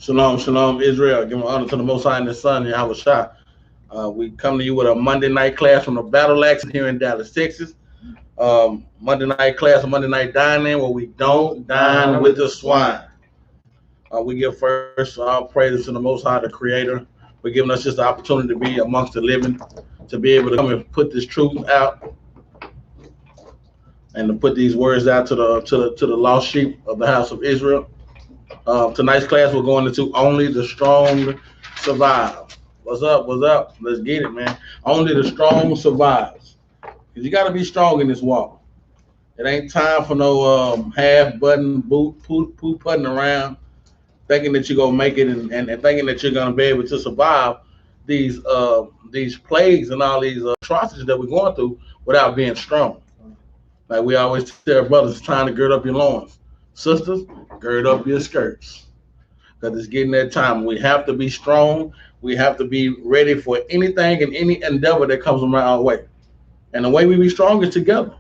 Shalom, shalom, Israel. Give honor to the Most High and His Son, Yahweh Shah. We come to you with a Monday night class from the Battle Axes here in Dallas, Texas. Monday night class, a Monday night dine-in where we don't dine with the swine. We give first all praises to the Most High, the Creator, for giving us just the opportunity to be amongst the living, to be able to come and put this truth out, and to put these words out to the lost sheep of the house of Israel. Tonight's class we're going into only the strong survive. What's up? What's up? Let's get it, man. Only the strong survives. Because you got to be strong in this walk. It ain't time for no half-button, putting around, thinking that you're going to make it and thinking that you're going to be able to survive these plagues and all these atrocities that we're going through without being strong. Like we always tell brothers, it's time to gird up your loins. Sisters, gird up your skirts. Because it's getting that time. We have to be strong. We have to be ready for anything and any endeavor that comes around our way. And the way we be strong is together.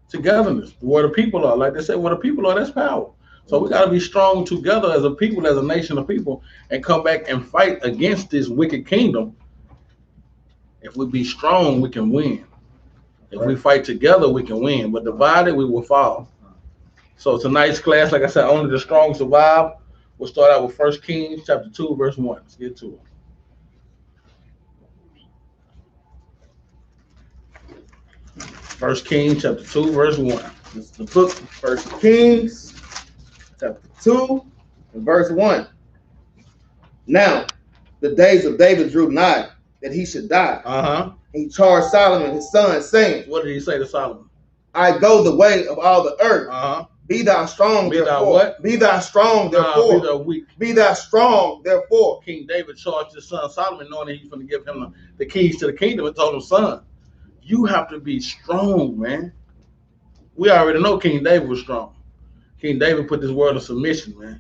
Togetherness. Where the people are. Like they say, where the people are, that's power. So we got to be strong together as a people, as a nation of people, and come back and fight against this wicked kingdom. If we be strong, we can win. If we fight together, we can win. But divided, we will fall. So tonight's class, like I said, only the strong survive. We'll start out with 1 Kings chapter 2, verse 1. Let's get to it. 1 Kings chapter 2, verse 1. This is the book of 1 Kings chapter 2 and verse 1. Now, the days of David drew nigh that he should die. He charged Solomon his son, saying, what did he say to Solomon? I go the way of all the earth. Be thou strong, be therefore. Thou what? Be thou strong, therefore. Be thou weak. Be thou strong, therefore. King David charged his son Solomon, knowing that he's going to give him the keys to the kingdom, and told him, son, you have to be strong, man. We already know King David was strong. King David put this world in submission, man,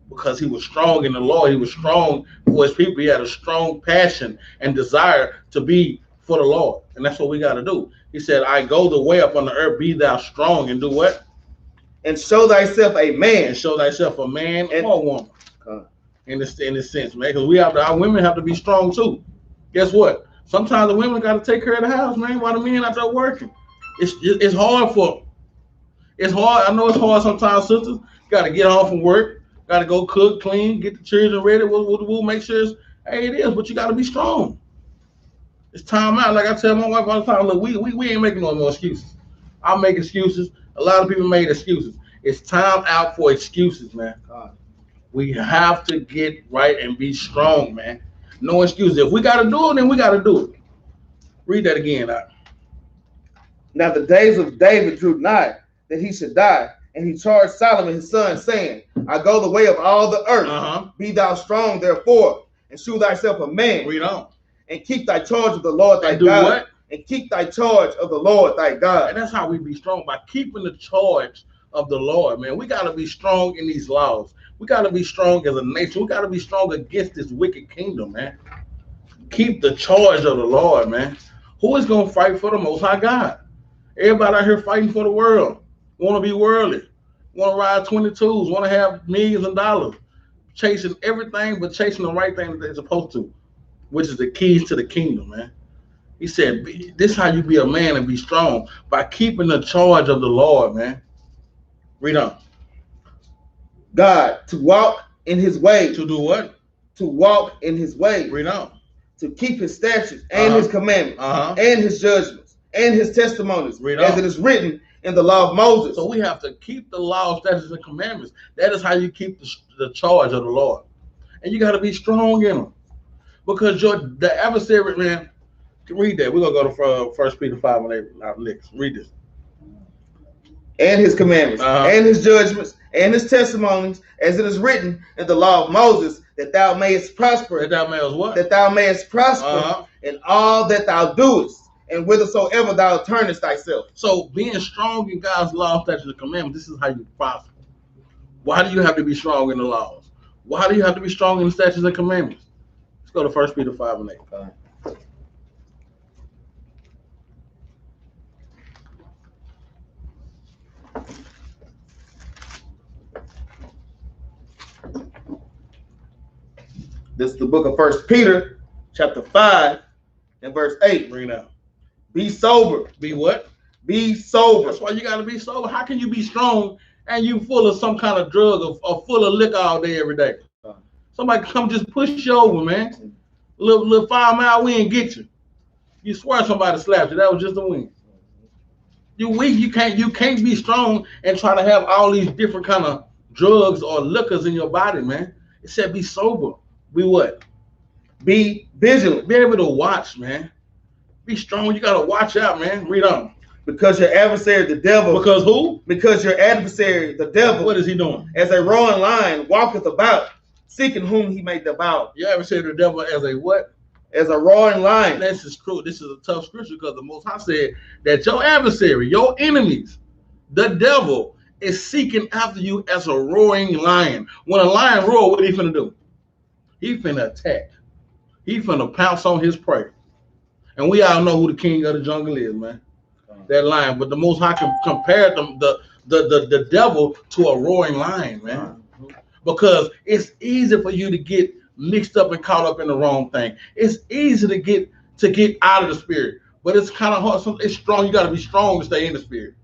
because he was strong in the Lord. He was strong for his people. He had a strong passion and desire to be for the Lord. And that's what we got to do. He said, I go the way up on the earth, be thou strong, and do what? And show thyself a man. And show thyself a man or a woman. In this sense, man. Because our women have to be strong too. Guess what? Sometimes the women got to take care of the house, man, while the men out there working. It's hard for them. It's hard. I know it's hard sometimes, sisters. Got to get home from work. Got to go cook, clean, get the children ready. We'll make sure it is, but you got to be strong. It's time out. Like I tell my wife all the time, look, we ain't making no more excuses. I'll make excuses. A lot of people made excuses. It's time out for excuses, man. We have to get right and be strong, man. No excuses. If we got to do it, then we got to do it. Read that again. Now the days of David drew nigh that he should die, and he charged Solomon his son, saying, I go the way of all the earth. Be thou strong, therefore, and shew thyself a man. Read on. And keep thy charge of the Lord thy God. What? And keep thy charge of the Lord thy God. And that's how we be strong, by keeping the charge of the Lord, man. We got to be strong in these laws. We got to be strong as a nation. We got to be strong against this wicked kingdom, man. Keep the charge of the Lord, man. Who is going to fight for the Most High God? Everybody out here fighting for the world. Want to be worldly. Want to ride 22s. Want to have millions of dollars. Chasing everything but chasing the right thing that they're supposed to, which is the keys to the kingdom, man. He said, this is how you be a man and be strong, by keeping the charge of the Lord, man. Read on. God, to walk in his way. To do what? To walk in his way. Read on. To keep his statutes and his commandments and his judgments and his testimonies, as it is written in the law of Moses. So we have to keep the law, statutes, and commandments. That is how you keep the charge of the Lord. And you got to be strong in them. Because the adversary, man, read that. We're going to go to 1 Peter 5 and 8 next. Read this. And his commandments, and his judgments, and his testimonies, as it is written in the law of Moses, that thou mayest prosper. That thou mayest what? That thou mayest prosper in all that thou doest, and whithersoever thou turnest thyself. So being strong in God's law, statutes, and commandments, this is how you prosper. Why do you have to be strong in the laws? Why do you have to be strong in the statutes and commandments? Let's go to 1 Peter 5 and 8. This is the book of 1 Peter, chapter 5, and verse 8. Bring it out. Be sober. Be what? Be sober. That's why you got to be sober. How can you be strong and you full of some kind of drug or full of liquor all day, every day? Somebody come just push you over, man. Little 5 mile wind get you. You swear somebody slapped you. That was just the wind. You weak. You can't be strong and try to have all these different kind of drugs or liquors in your body, man. It said be sober. Be what? Be vigilant. Be able to watch, man. Be strong. You gotta watch out, man. Read on. Because your adversary, the devil. Because who? Because your adversary, the devil. What is he doing? As a roaring lion, walketh about, seeking whom he may devour. Your adversary, the devil, as a what? As a roaring lion. This is true. This is a tough scripture because the Most High said that your adversary, your enemies, the devil, is seeking after you as a roaring lion. When a lion roars, what he finna do? He finna attack. He finna pounce on his prey. And we all know who the king of the jungle is, man. That lion. But the Most High can compare them, the devil to a roaring lion, man. Because it's easy for you to get mixed up and caught up in the wrong thing. It's easy to get out of the spirit. But it's kind of hard. It's strong. You got to be strong to stay in the spirit.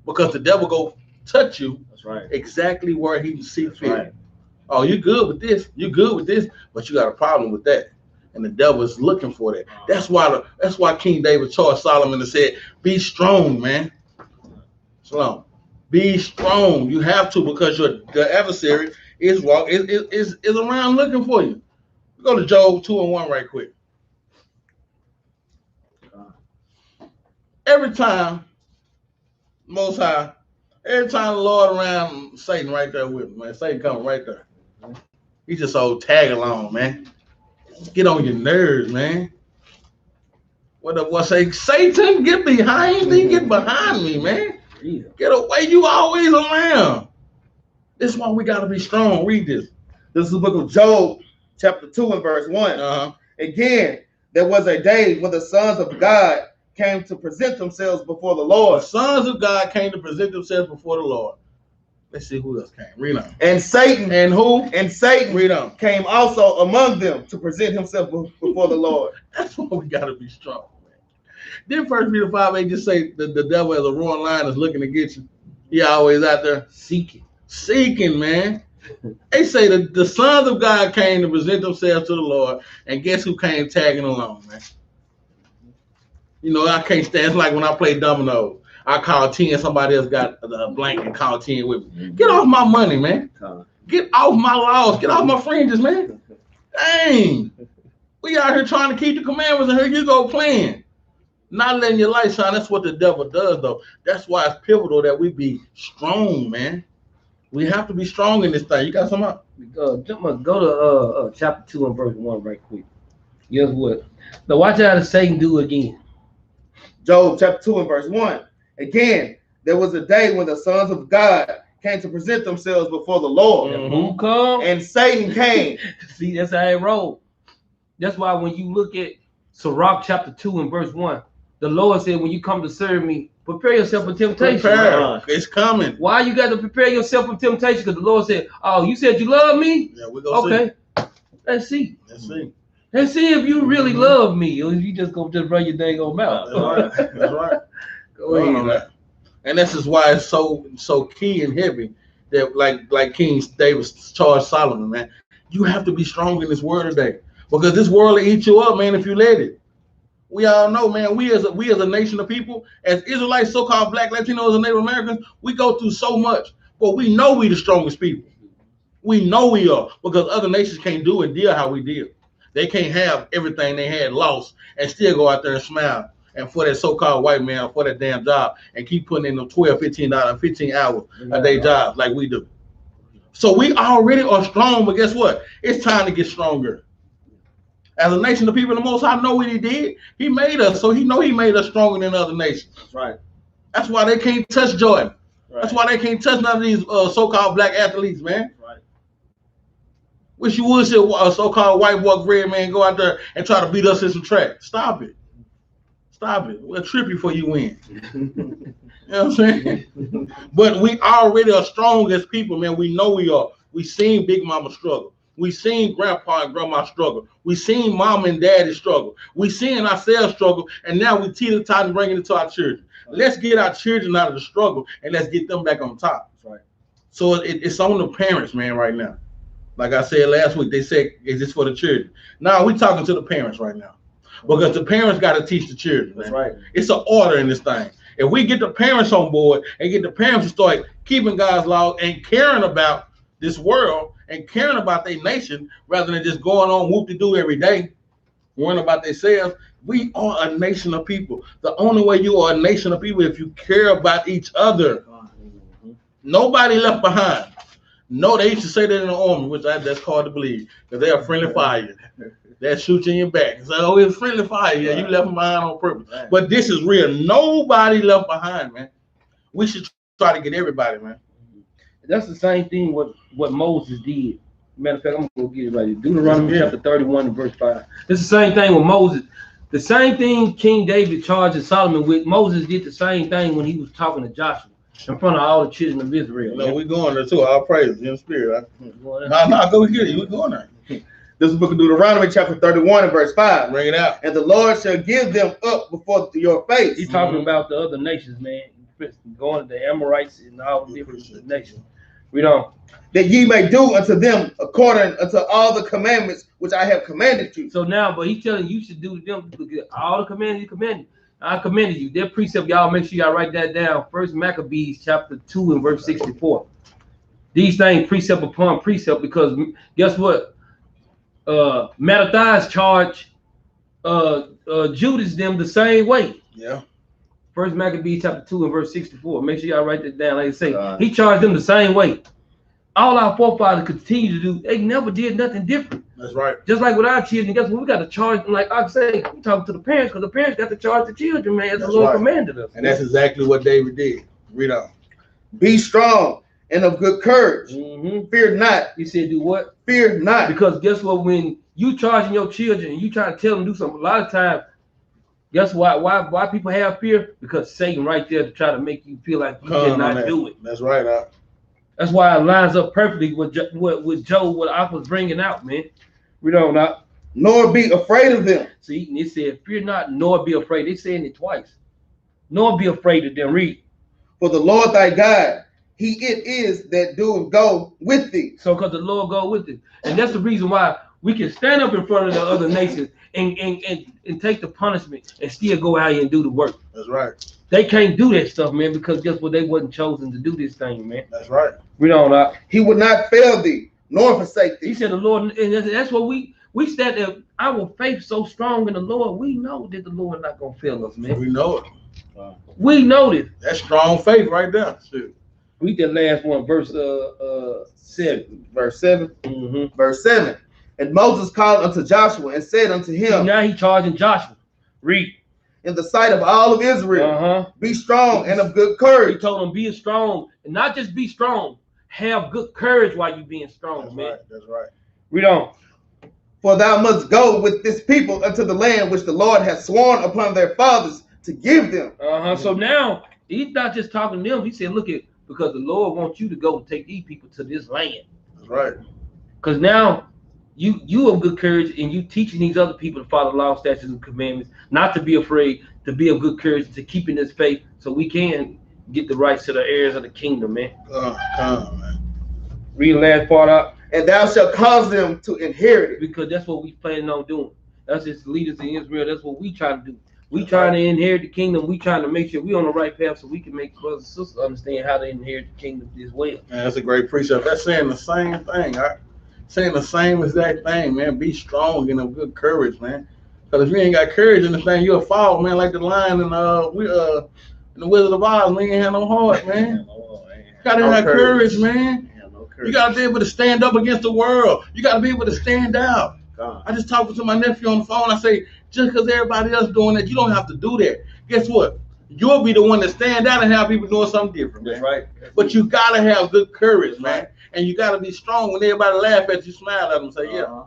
Because the devil go touch you. That's right. Exactly where he see fit. Right. Oh, you good with this? You good with this? But you got a problem with that. And the devil is looking for that. That's why King David charged Solomon and said, be strong, man. Shalom. Be strong. You have to, because the adversary is around looking for you. Go to Job 2:1 right quick. Every time, Most High, every time the Lord around, Satan right there with me, man. Satan coming right there. He just old tag along, man. Get on your nerves, man. What the boy say? Satan, get behind me. Get behind me, man. Get away. You always around. This is why we got to be strong. Read this. This is the book of Job, chapter 2 and verse 1. Again, there was a day when the sons of God came to present themselves before the Lord. The sons of God came to present themselves before the Lord. Let's see who else came. Read on. And Satan. And who? And Satan. Read on. Came also among them to present himself before the Lord. That's why we got to be strong, man. Didn't 1 Peter 5:8 just say that the devil as a roaring lion is looking to get you? He always out there seeking. Seeking, man. They say that the sons of God came to present themselves to the Lord, and guess who came tagging along, man? You know, I can't stand. It's like when I play dominoes. I call 10, somebody else got a blank and call 10 with me. Get off my money, man. Get off my laws. Get off my fringes, man. Dang. We out here trying to keep the commandments, and here you go playing. Not letting your light shine. That's what the devil does, though. That's why it's pivotal that we be strong, man. We have to be strong in this thing. You got something up? Go to chapter 2 and verse 1 right quick. Guess what? Now watch out if Satan do again. Job chapter 2 and verse 1. Again, there was a day when the sons of God came to present themselves before the Lord. Who come? And Satan came. See, that's how it rolled. That's why when you look at Sirach chapter 2 and verse 1, the Lord said, when you come to serve me, prepare yourself for temptation. Prepare. It's coming. Why you got to prepare yourself for temptation? Because the Lord said, oh, you said you love me? Yeah, we're going to see. Let's see. Let's see. Let's see if you really love me, or if you just go just run your dang old mouth. That's right. That's right. Go ahead, man. And this is why it's so key and heavy that like King David charged Solomon, man. You have to be strong in this world today, because this world will eat you up, man, if you let it. We all know, man, we as a nation of people, as Israelites, so-called Black, Latinos, and Native Americans, we go through so much, but we know we the strongest people. We know we are, because other nations can't do and deal how we deal. They can't have everything they had lost and still go out there and smile and for that so-called white man for that damn job and keep putting in them $12, $15, 15 hours a day jobs like we do. So we already are strong, but guess what? It's time to get stronger. As a nation of people, the Most High know what he did. He made us, so he made us stronger than other nations. That's right. That's why they can't touch Jordan. Right. That's why they can't touch none of these so-called black athletes, man. Right. Wish you would see a so-called white boy, red man go out there and try to beat us in some track. Stop it. Stop it. We'll trip you before you win. You know what I'm saying? But we already are strong as people, man. We know we are. We seen Big Mama struggle. We seen grandpa and grandma struggle. We seen mom and daddy struggle. We seen ourselves struggle, and now we teeter-totter bringing it to our children. Let's get our children out of the struggle, and let's get them back on top. Right. So it's on the parents, man, right now. Like I said last week, they said it's just for the children. Now we talking to the parents right now, because the parents got to teach the children. That's right. It's an order in this thing. If we get the parents on board and get the parents to start keeping God's laws and caring about this world and caring about their nation, rather than just going on whoop-de-doo every day, worrying about themselves, we are a nation of people. The only way you are a nation of people is if you care about each other. Nobody left behind. No, they used to say that in the army, which that's hard to believe, because they are friendly fire. That shoot you in your back. So, oh, it's friendly fire. Yeah, you left them behind on purpose. Right. But this is real. Nobody left behind, man. We should try to get everybody, man. That's the same thing what Moses did. Matter of fact, I'm going to go get it right here. Deuteronomy chapter 31 and verse 5. It's the same thing with Moses. The same thing King David charged Solomon with. Moses did the same thing when he was talking to Joshua in front of all the children of Israel. No, we're going there too. Our praise in the spirit. No, go get it. We're going there. This is the book of Deuteronomy chapter 31 and verse 5. Bring it out. And the Lord shall give them up before your face. He's talking about the other nations, man. Going to the Amorites and all the different nations. We don't. That ye may do unto them according unto all the commandments which I have commanded you. So now, but he's telling you should do them all the commandments he commanded. I commanded you. Their precept, y'all make sure y'all write that down. First Maccabees chapter 2 and verse 64. These things precept upon precept, because guess what? Mattathias charged Judas them the same way. Yeah. First Maccabees chapter 2 and verse 64. Make sure y'all write that down. Like I say, he charged them the same way. All our forefathers continue to do. They never did nothing different. That's right. Just like with our children, guess what? We got to charge them. Like I say, we talking to the parents, because the parents got to charge the children, man. As the Lord commanded us. And that's exactly what David did. Read on. Be strong and of good courage. Fear not. He said, do what? Fear not. Because guess what? When you charging your children and you trying to tell them to do something, a lot of times, guess why people have fear? Because Satan right there to try to make you feel like you cannot do it. That's right. That's why it lines up perfectly with Joe, what I was bringing out, man. We don't not. Nor be afraid of them. See, it said, fear not, nor be afraid. They saying it twice. Nor be afraid of them. Read. For the Lord thy God, he it is that doeth go with thee. So because the Lord go with thee. And that's the reason why we can stand up in front of the other nations and take the punishment and still go out here and do the work. That's right. They can't do that stuff, man, because guess what? They wasn't chosen to do this thing, man. That's right. We don't. He would not fail thee, nor forsake thee. He said the Lord, and that's what we stand there. Our faith so strong in the Lord, we know that the Lord not gonna fail us, man. We know it. We know this. That's strong faith right there. Shoot. Read that last one, verse 7. Verse 7. Verse 7. And Moses called unto Joshua and said unto him. See, now he charging Joshua. Read. In the sight of all of Israel, be strong and of good courage. He told him, be strong, and not just be strong, have good courage while you being strong, that's man. Right, that's right. Read on. For thou must go with this people unto the land which the Lord hath sworn upon their fathers to give them. So now he's not just talking to them. He said, look at, because the Lord wants you to go and take these people to this land. That's right. Because now you of good courage, and you teaching these other people to follow law, statutes, and commandments, not to be afraid, to be of good courage, to keep in this faith, so we can get the rights to the heirs of the kingdom, man. Come on, man. Read the last part out. And thou shalt cause them to inherit it. Because that's what we planning on doing. That's just leaders in Israel. That's what we trying to do. We trying to inherit the kingdom. We trying to make sure we on the right path, so we can make brothers and sisters understand how to inherit the kingdom as well. Man, that's a great precept. That's saying the same thing. Saying the same exact thing, man. Be strong and of good courage, man. Because if you ain't got courage in this thing, you'll fall, man. Like the lion in the Wizard of Oz, man. You ain't have no heart, man. You gotta have courage, man. You gotta be able to stand up against the world. You gotta be able to stand out. I just talked to my nephew on the phone. I say, just because everybody else doing that, you don't have to do that. Guess what? You'll be the one to stand out and have people doing something different, man. That's right. But you gotta have good courage, man. And you gotta be strong. When everybody laugh at you, smile at them, say, yeah,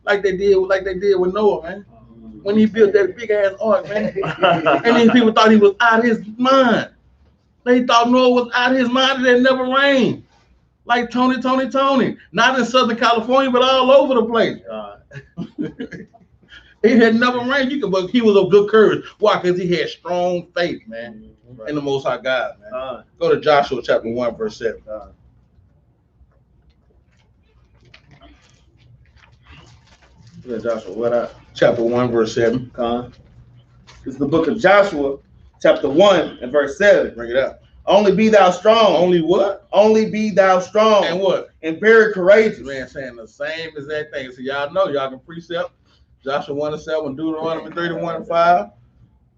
like they did with Noah, man. When he built that big ass ark, man. And these people thought he was out of his mind. They thought Noah was out of his mind and it never rained. like Tony. Not in Southern California, but all over the place. It had never rained. But he was of good courage. Why? Because he had strong faith, man, in the Most High God, man. Go to Joshua chapter 1, verse 7. Joshua, what up? Chapter 1, verse 7. It's the book of Joshua, chapter 1 and verse 7. Bring it up. Only be thou strong. Only what? Only be thou strong. And what? And very courageous. Man, saying the same exact thing. So y'all know, y'all can precept Joshua 1 and 7, Deuteronomy 31 and 5.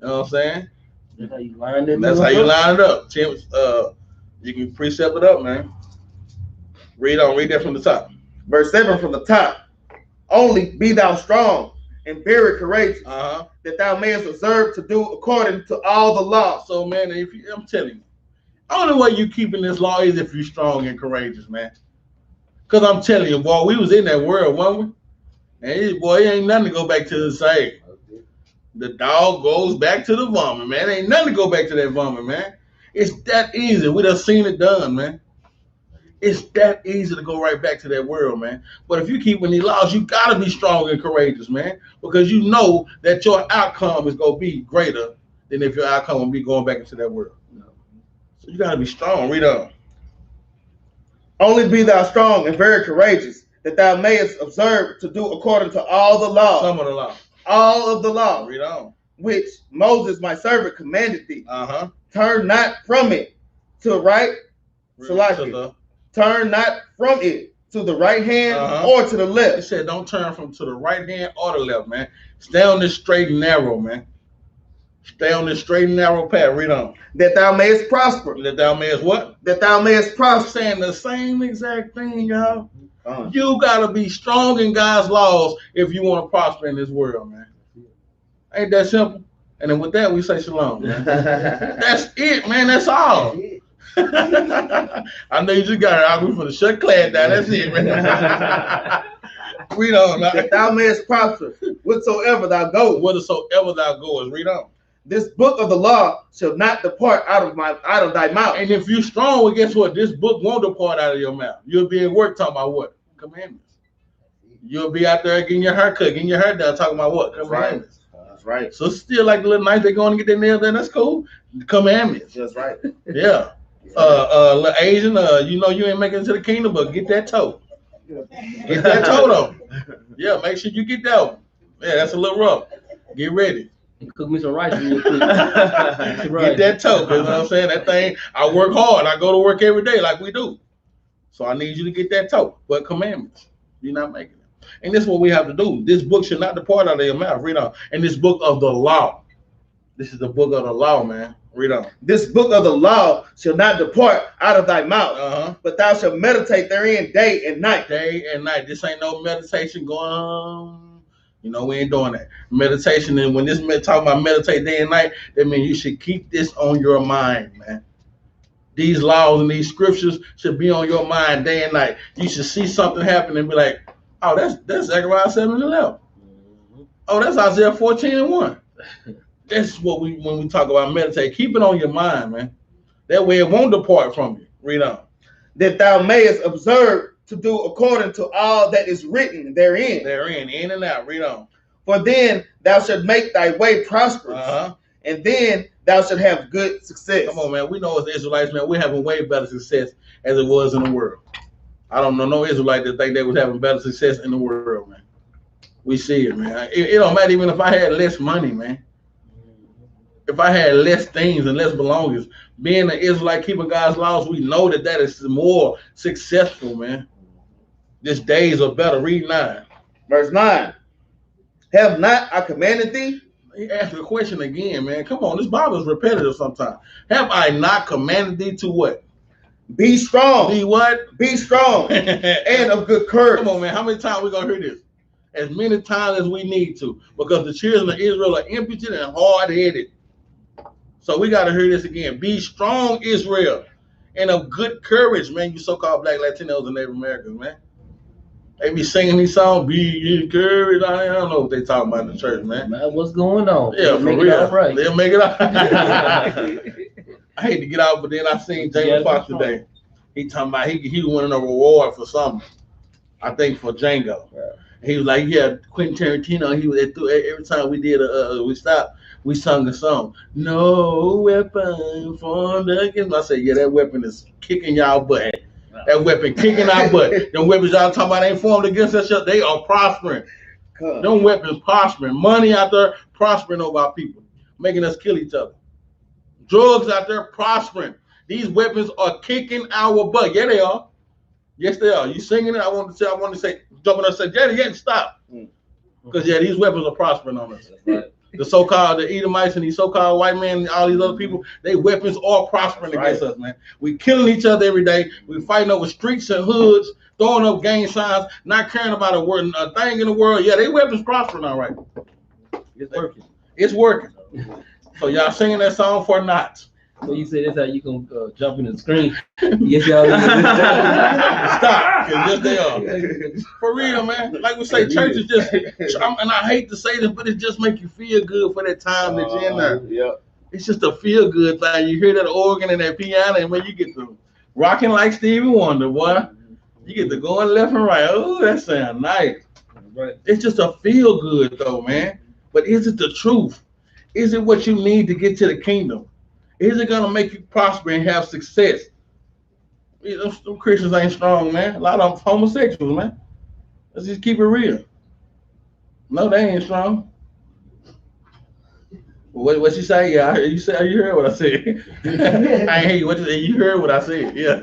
You know what I'm saying? That's how you line it up. That's how you line it up. You can precept it up, man. Read that from the top. Verse 7 from the top. Only be thou strong and very courageous, that thou mayest observe to do according to all the law. So, man, I'm telling you, only way you keeping this law is if you're strong and courageous, man. Because I'm telling you, boy, we was in that world, weren't we? And boy, it ain't nothing to go back to the same. The dog goes back to the vomit, man. Ain't nothing to go back to that vomit, man. It's that easy. We done seen it done, man. It's that easy to go right back to that world, man. But if you keep these laws, you got to be strong and courageous, man, because you know that your outcome is going to be greater than if your outcome will be going back into that world. So you got to be strong. Read on. Only be thou strong and very courageous, that thou mayest observe to do according to all the law. Some of the law. All of the law. Read on. Which Moses, my servant, commanded thee. Turn not from it to the right. Turn not from it to the right hand or to the left. It said don't turn from to the right hand or the left, man. Stay on this straight and narrow, man. Stay on this straight and narrow path. Read on. That thou mayest prosper. That thou mayest what? That thou mayest prosper. Saying the same exact thing, y'all. You got to be strong in God's laws if you want to prosper in this world, man. Ain't that simple? And then with that, we say shalom, man. That's it, man. That's all. I know you just got it out. We for the shut class down. That's it, man. Read on. That thou mayest prosper whatsoever thou goest. Whatsoever thou goest. Read on. This book of the law shall not depart out of thy mouth. And if you're strong, well, guess what? This book won't depart out of your mouth. You'll be at work talking about what? Commandments. You'll be out there getting your hair cut, getting your hair done, talking about what? Commandments. That's right. So still like the little nights they going to get their nails done. That's cool. Commandments. That's right. Yeah. Little Asian, you know you ain't making it to the kingdom, but get that toe. Get that toe though. Yeah, make sure you get that one. Yeah, that's a little rough. Get ready. Cook me some rice real quick. Get that toe. You know what I'm saying? That thing, I work hard. I go to work every day like we do. So I need you to get that toe. But commandments, you're not making it. And this is what we have to do. This book should not depart out of your mouth. Read on. And this book of the law. This is the book of the law, man. Read on. This book of the law shall not depart out of thy mouth, but thou shalt meditate therein day and night. Day and night. This ain't no meditation going on. You know, we ain't doing that. Meditation, and when this talking about meditate day and night, that means you should keep this on your mind, man. These laws and these scriptures should be on your mind day and night. You should see something happen and be like, oh, that's Zechariah 7:11. Oh, that's Isaiah 14:1. That's what when we talk about meditate. Keep it on your mind, man. That way it won't depart from you. Read on. That thou mayest observe to do according to all that is written therein. Therein, in and out. Read on. For then thou shalt make thy way prosperous, and then thou shalt have good success. Come on, man. We know as Israelites, man, we're having way better success as it was in the world. I don't know no Israelite that think they was having better success in the world, man. We see it, man. It don't matter even if I had less money, man. If I had less things and less belongings, being an Israelite, keeping God's laws, we know that is more successful, man. This days are better. Read 9. Verse 9. Have not I commanded thee? He asked the question again, man. Come on, this Bible is repetitive sometimes. Have I not commanded thee to what? Be strong. Be what? Be strong and of good courage. Come on, man. How many times we going to hear this? As many times as we need to, because the children of Israel are impotent and hard-headed. So we got to hear this again. Be strong, Israel, and of good courage, man. You so-called black Latinos and Native Americans, man. They be singing these songs, be encouraged. I don't know what they talking about in the church, man. Man, what's going on? Yeah, for real. All right. They'll make it out. I hate to get out, but then I seen Jamie Foxx today. He talking about he winning a reward for something. I think for Django. Yeah. He was like, yeah, Quentin Tarantino. He was every time we did we stopped, we sung a song. No weapon formed against. I said, yeah, that weapon is kicking y'all butt. That weapon kicking our butt. Them weapons y'all talking about ain't formed against us. They are prospering. Them weapons prospering. Money out there prospering over our people, making us kill each other. Drugs out there prospering. These weapons are kicking our butt. Yeah, they are. Yes, they are. You singing it? I want to say, jumping up and say, Daddy, yeah, stop. Because yeah, these weapons are prospering on us. Right. The so-called the Edomites and these so-called white men and all these other people, they weapons are prospering against us, man. We killing each other every day. We fighting over streets and hoods, throwing up gang signs, not caring about a thing in the world. Yeah, they weapons prospering, all right. It's working. It's working. So y'all singing that song for not. So you say that's how you can jump in the screen. Yes, y'all. Stop, because yes, they are. For real, man. Like we say, church is just, and I hate to say this, but it just make you feel good for that time that you're in there. Yeah. It's just a feel good thing. You hear that organ and that piano, and when you get to rocking like Stevie Wonder, boy, you get to going left and right. Oh, that sounds nice. Right. It's just a feel good though, man. But is it the truth? Is it what you need to get to the kingdom? Is it gonna make you prosper and have success? You know, some Christians ain't strong, man. A lot of them homosexuals, man. Let's just keep it real. No, they ain't strong. What you say? Yeah, you heard what I said. I ain't hear you. What you say? You heard what I said. Yeah,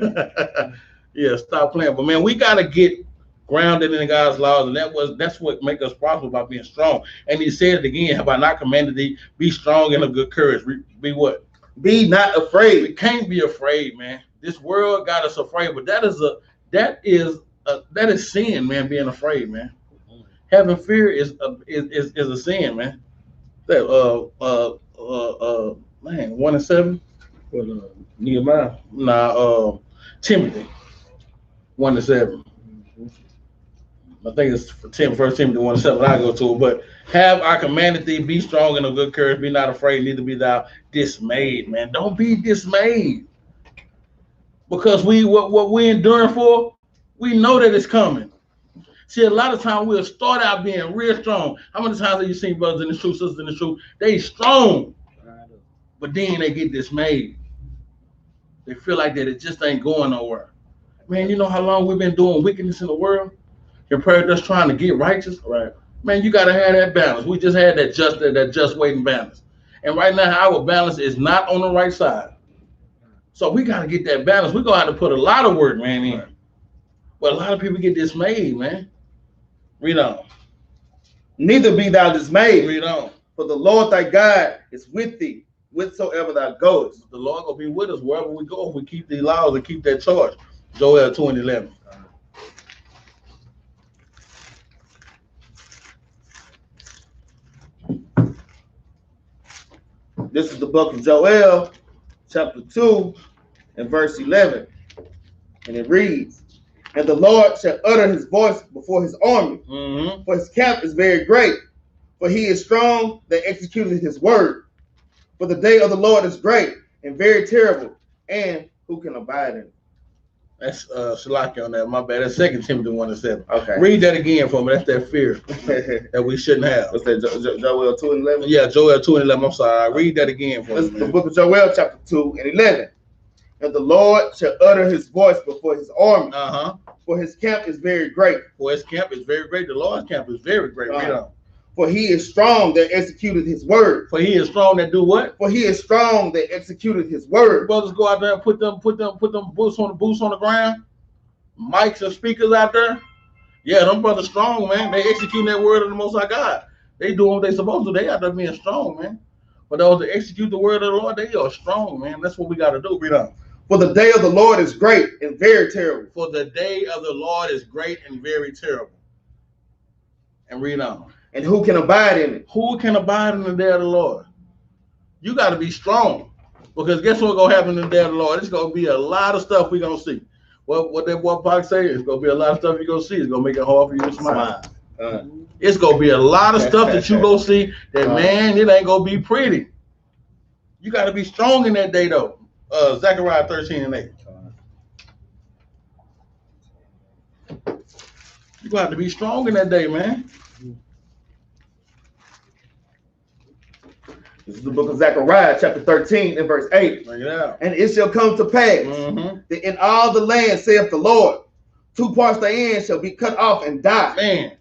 yeah. Stop playing. But man, we gotta get grounded in God's laws, and that's what make us prosper by being strong. And He said it again. How about not commanded thee, be strong and of good courage. Be what? Be not afraid. We can't be afraid, man. This world got us afraid, but that is sin, man. Being afraid, man. Having fear is a sin, man. That man, 1:7. Nehemiah. Nah, Timothy. 1:7. I think it's 1 Timothy 1:7. I go to it, but have I commanded thee, be strong and of good courage, be not afraid, neither be thou dismayed, man. Don't be dismayed. Because what we enduring for, we know that it's coming. See, a lot of times we'll start out being real strong. How many times have you seen brothers in the truth, sisters in the truth? They strong, but then they get dismayed. They feel like that it just ain't going nowhere. Man, you know how long we've been doing wickedness in the world? Compared to us trying to get righteous, right? Man, you gotta have that balance. We just had that just waiting balance, and right now our balance is not on the right side. So we gotta get that balance. We're gonna have to put a lot of work, man, in. But a lot of people get dismayed, man. Read on. Neither be thou dismayed. Read on. For the Lord thy God is with thee, whithersoever thou goest. The Lord gonna be with us wherever we go if we keep these laws and keep that charge. Joel 2:11. This is the book of Joel, chapter 2, and verse 11. And it reads, and the Lord shall utter his voice before his army, for his camp is very great, for he is strong that executed his word. For the day of the Lord is great and very terrible, and who can abide in it? That's Shalaki on that. My bad. That's 2 Timothy 1:7. Okay. Read that again for me. That's that fear that we shouldn't have. What's that? Joel 2:11? Yeah, Joel 2:11. I'm sorry. Read that again for me. The book of Joel, chapter 2:11. And the Lord shall utter his voice before his army. For his camp is very great. For his camp is very great. The Lord's camp is very great. Read on. For he is strong that executed his word. For he is strong that do what? For he is strong that executed his word. Brothers go out there and put them boots on the ground. Mics and speakers out there. Yeah, them brothers strong, man. They executing that word of the Most High God. They doing what they supposed to. They out there being strong, man. But those that execute the word of the Lord, they are strong, man. That's what we got to do. Read on. For the day of the Lord is great and very terrible. For the day of the Lord is great and very terrible. And read on. And who can abide in it? Who can abide in the day of the Lord? You got to be strong. Because guess what's going to happen in the day of the Lord? It's going to be a lot of stuff we're going to see. What that boy Pac say, it's going to be a lot of stuff you're going to see. It's going to make it hard for you to smile. It's going to be a lot of stuff that you going to see that, man, it ain't going to be pretty. You got to be strong in that day, though. Zechariah 13:8. You're gonna have to be strong in that day, man. This is the book of Zechariah, chapter 13, and verse 8. Bring it out. And it shall come to pass that in all the land, saith the Lord, 2 parts therein shall be cut off and die. Man,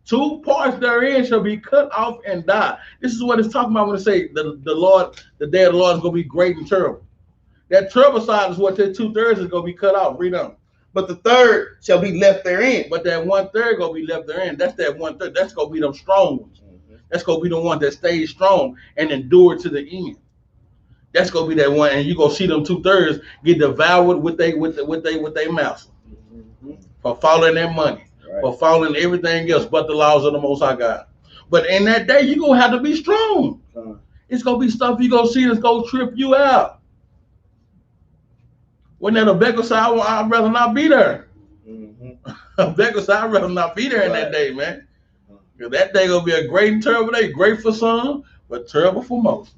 2 parts therein shall be cut off and die. This is what it's talking about when it say the day of the Lord is gonna be great and terrible. That terrible side is what that 2/3 is gonna be cut off. Read on. But the third shall be left therein. But that 1/3 gonna be left therein. That's that 1/3. That's gonna be them strong ones. That's gonna be the one that stays strong and endure to the end. That's gonna be that one, and you gonna see them 2/3 get devoured with they master for following their money, for following everything else but the laws of the Most High God. But in that day, you gonna have to be strong. It's gonna be stuff you gonna see that's gonna trip you out. When that Rebecca side, I'd rather not be there. Rebecca side, I'd rather not be there in that day, man. Because that day gonna be a great and terrible day. Great for some, but terrible for most.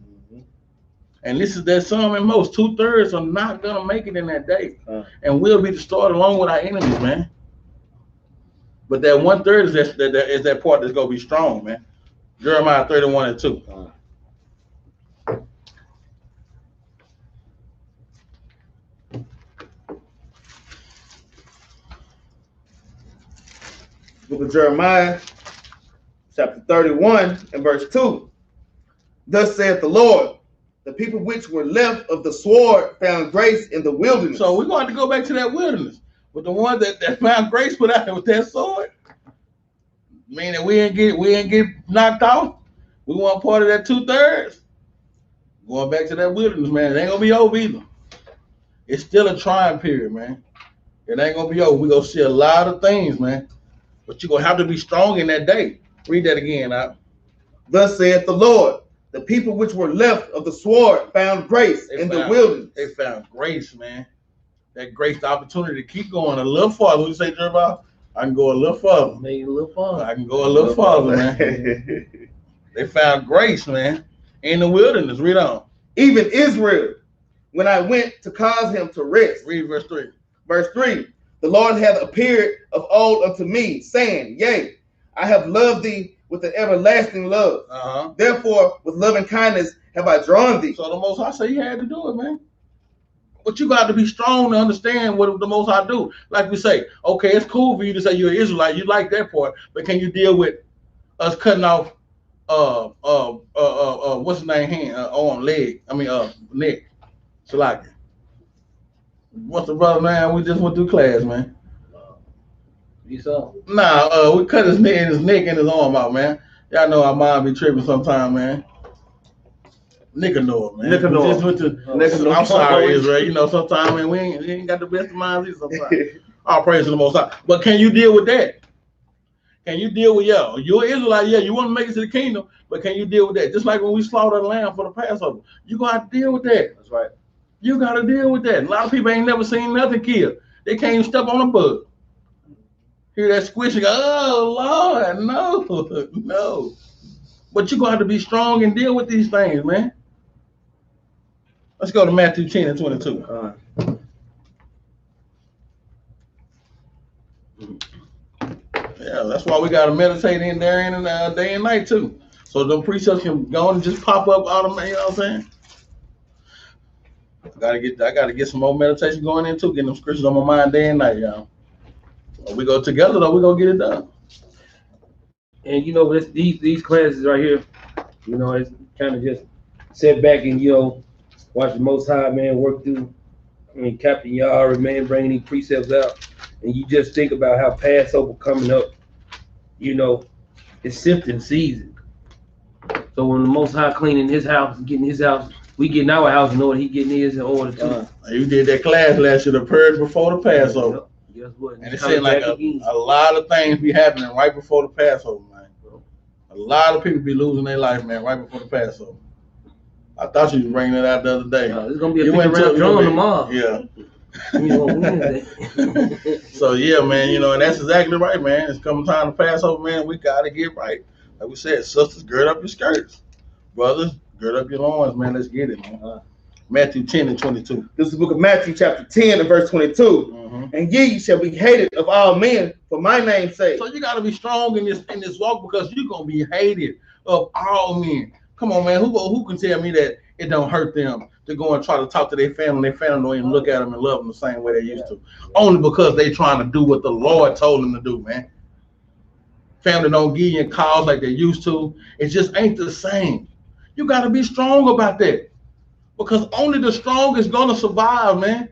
And this is that some and most. 2/3 are not gonna make it in that day, and we'll be destroyed along with our enemies, man. But that 1/3 is that part that's gonna be strong, man. Jeremiah 31:2. Book of Jeremiah, chapter 31, and verse 2. Thus saith the Lord, the people which were left of the sword found grace in the wilderness. So we're going to go back to that wilderness. But the one that found grace without with that sword, meaning we ain't get knocked off. We weren't part of that 2/3. Going back to that wilderness, man. It ain't gonna be over either. It's still a trying period, man. It ain't gonna be over. We're gonna see a lot of things, man. But you're gonna have to be strong in that day. Read that again, out. Thus saith the Lord, the people which were left of the sword found grace in the wilderness. They found grace, man. That grace, the opportunity to keep going a little farther. What you say, Jerubbaal? I can go a little farther. Maybe a little farther. I can go a little farther, man. They found grace, man, in the wilderness. Read on. Even Israel, when I went to cause him to rest. Read verse 3. Verse 3. The Lord hath appeared of old unto me, saying, yea, I have loved thee with an everlasting love. Therefore, with loving kindness have I drawn thee. So the Most High said he had to do it, man. But you got to be strong to understand what the Most High do. Like we say, okay, it's cool for you to say you're an Israelite. You like that part, but can you deal with us cutting off what's his name hand arm leg? I mean neck. Salaki. What's the brother man? We just went through class, man. You saw? Nah, we cut his neck and his arm out, man. Y'all know our mind be tripping sometime, man. Nicanor, man. Nicanor. I'm sorry, Israel. You know, sometimes, man, we ain't got the best of minds either sometimes. All praise to the Most High. But can you deal with that? Can you deal with, you're an Israelite, you want to make it to the kingdom, but can you deal with that? Just like when we slaughtered the lamb for the Passover. You got to have to deal with that. That's right. You got to deal with that. A lot of people ain't never seen nothing killed. They can't even step on a bug. Hear that squish and go, oh, Lord, no. But you're going to have to be strong and deal with these things, man. Let's go to Matthew 10 and 22. Yeah, that's why we got to meditate in there and day and night, too. So the precepts can go and just pop up automatically, you know what I'm saying? I gotta get some more meditation going in too, getting them scriptures on my mind day and night, y'all. When we go together though, we're gonna get it done. And you know, these classes right here, you know, it's kind of just sit back and watch the Most High, man, work through. I mean, Captain Yara, man, bringing these precepts out, and you just think about how Passover coming up. You know, it's sifting season. So when the Most High cleaning his house and getting his house, we getting our house in order. He getting his in order too. You did that class last year, the purge before the Passover. Guess what? And it seemed like a lot of things be happening right before the Passover, man. A lot of people be losing their life, man, right before the Passover. I thought you was bringing it out the other day. It's gonna be a big round drum tomorrow. Yeah. So yeah, man, and that's exactly right, man. It's coming time to Passover, man. We gotta get right. Like we said, sisters, gird up your skirts. Brothers, gird up your loins, man. Let's get it, man. Matthew 10 and 22. This is the book of Matthew chapter 10 and verse 22. And ye shall be hated of all men for my name's sake. So you got to be strong in this walk because you're going to be hated of all men. Come on, man. Who can tell me that it don't hurt them to go and try to talk to their family? Their family don't even look at them and love them the same way they used to. Only because they trying to do what the Lord told them to do, man. Family don't give you calls like they used to. It just ain't the same. You got to be strong about that. Because only the strong is going to survive, man.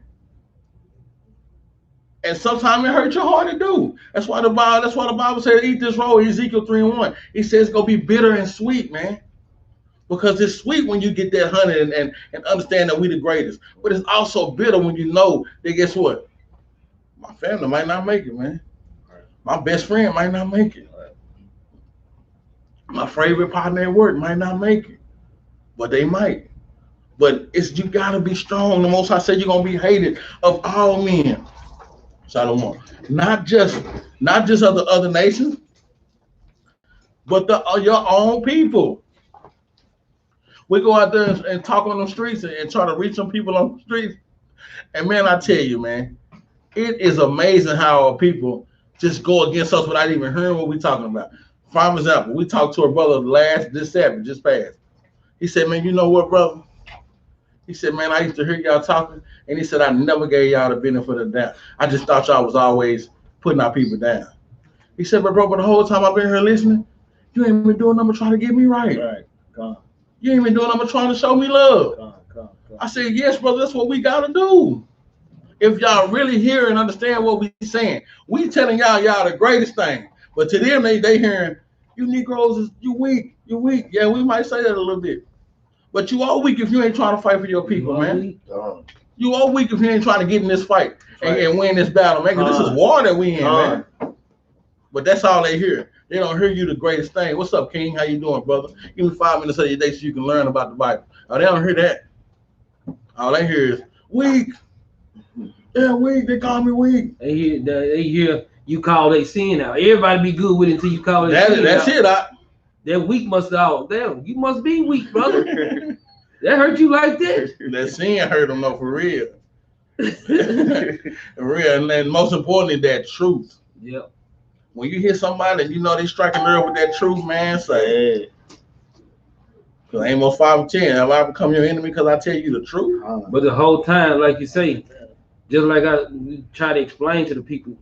And sometimes it hurts your heart to do. That's why the Bible said, eat this roll, Ezekiel 3:1. He says it's going to be bitter and sweet, man. Because it's sweet when you get that honey and understand that we the greatest. But it's also bitter when you know that guess what? My family might not make it, man. My best friend might not make it. My favorite partner at work might not make it. But they might. But you gotta be strong. The Most High said you're gonna be hated of all men. Shalom. Not just of the other nations, but your own people. We go out there and talk on the streets and try to reach some people on the streets. And man, I tell you, man, it is amazing how our people just go against us without even hearing what we're talking about. For example, we talked to a brother this Sabbath, just passed. He said, man, you know what, brother? He said, man, I used to hear y'all talking. And he said, I never gave y'all the benefit of the doubt. I just thought y'all was always putting our people down. He said, but bro, the whole time I've been here listening, you ain't been doing nothing but trying to get me right. Right. Come. You ain't been doing nothing but trying to show me love. Come. I said, yes, brother, that's what we got to do. If y'all really hear and understand what we saying, we telling y'all the greatest thing. But to them, they hearing, you Negroes, you weak. Yeah, we might say that a little bit. But you all weak if you ain't trying to fight for your people, man. You all weak if you ain't trying to get in this fight and win this battle, man. Because this is war that we in, man. But that's all they hear. They don't hear you the greatest thing. What's up, King? How you doing, brother? Give me 5 minutes of your day so you can learn about the Bible. Oh, they don't hear that. All they hear is weak. Yeah, weak. They call me weak. They hear you call they sin out. Everybody be good with it until you call it sin that's out. That weak must damn, you must be weak, brother. That hurt you like that? That sin hurt them though, for real. For real. And most importantly, that truth. Yep. When you hear somebody and you know they striking nerve with that truth, man, say, because Amos 5:10, have I become your enemy because I tell you the truth? But the whole time, like you say, just like I try to explain to the people,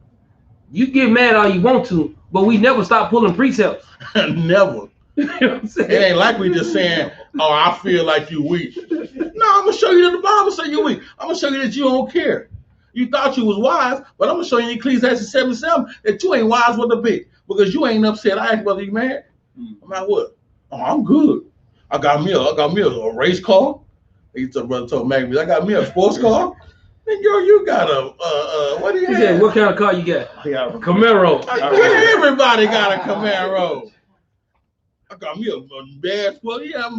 you get mad all you want to, but we never stop pulling precepts. Never. You know what I'm saying? It ain't like we just saying, oh, I feel like you weak. No, I'm going to show you that the Bible say you weak. I'm going to show you that you don't care. You thought you was wise, but I'm going to show you in Ecclesiastes 7:7 that you ain't wise with a bit because you ain't upset. I asked whether you mad. I'm like, what? Oh, I'm good. I got me a race car. Brother told Maggie, I got me a sports car. And girl, you got a what do you have? What kind of car you got? Camaro. Everybody got a Camaro. I got me a bad sport. Yeah,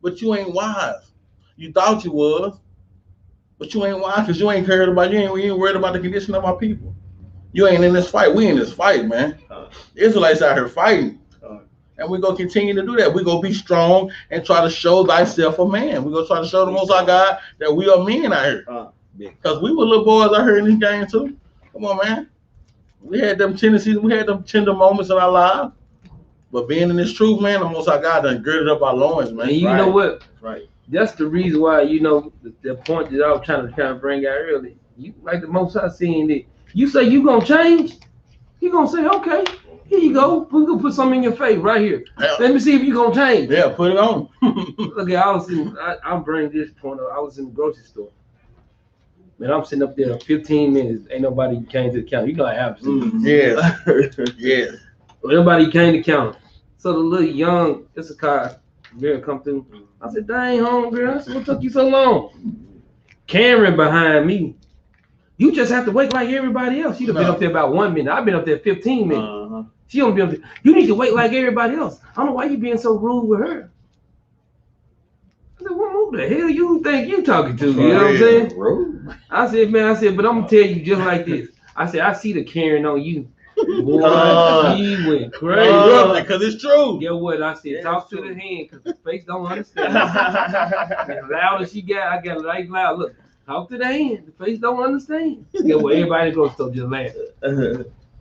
but you ain't wise. You thought you was, but you ain't wise because you ain't cared about you ain't worried about the condition of our people. You ain't in this fight. We in this fight, man. The Israelites out here fighting. And we're going to continue to do that. We're going to be strong and try to show thyself a man. We're going to try to show the Most High God that we are men out here. Because we were little boys out here in this game too. Come on, man. We had them tendencies. We had them tender moments in our lives. But being in this truth, man, the Most High God done girded up our loins, man. And you know what? Right. That's the reason why, the point that I was trying to kind of bring out earlier. You like the Most High saying that you say you going to change, he going to say, okay. Here you go. We're going to put something in your face right here. Yeah. Let me see if you're going to change. Yeah, put it on. Look, I'll bring this point up. I was in the grocery store. Man, I'm sitting up there 15 minutes. Ain't nobody came to the counter. You know I have. Yeah. Yeah. Nobody came to the counter. So the little young Issachar girl come through. I said, dang, home girl. I said, what took you so long? Karen behind me. You just have to wait like everybody else. You'd have been up there about 1 minute. I've been up there 15 minutes. She don't be up there. You need to wait like everybody else. I don't know why you being so rude with her. I said, what the hell you think you talking to? You know what I'm saying? I said, but I'm gonna tell you just like this. I said, I see the Karen on you. Boy, he went crazy. Because it's true. Get what I said? Talk to the hand, because the face don't understand. As loud as she got, I got like loud. Look, talk to the hand. The face don't understand. Get what? Everybody goes to just laugh.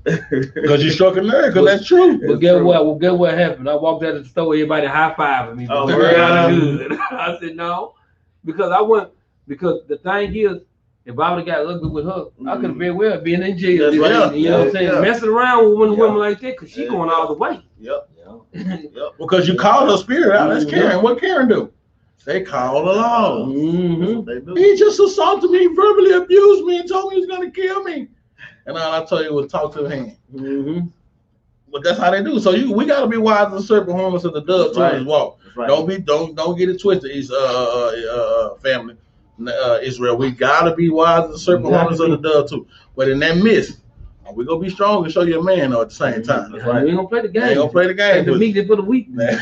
Because you struck a nerve, because that's true. But get what? Well, get what happened? I walked out of the store, everybody high-fiving me. Oh, good. I said no, because I went. Because the thing is, if I would have got ugly with her, I could have very well been in jail. That's right. You know what I'm saying? Messing around with one woman like that, because she going all the way. Yep. Because you called her spirit out. That's Karen. What Karen do? They call the law. Mm-hmm. He just assaulted me, verbally abused me, and told me he was going to kill me. And all I told you was talk to the hand. Mm-hmm. But that's how they do. So we got to be wise as the serpent, harmless as the dove to his walk. Right. Don't get it twisted, family. Israel, we gotta be wise as the serpent, harmless as the dove too. But in that midst, we gonna be strong and show you a man at the same time. That's right. We ain't gonna play the game. Ain't gonna play the game. Take the meekness for the weakness.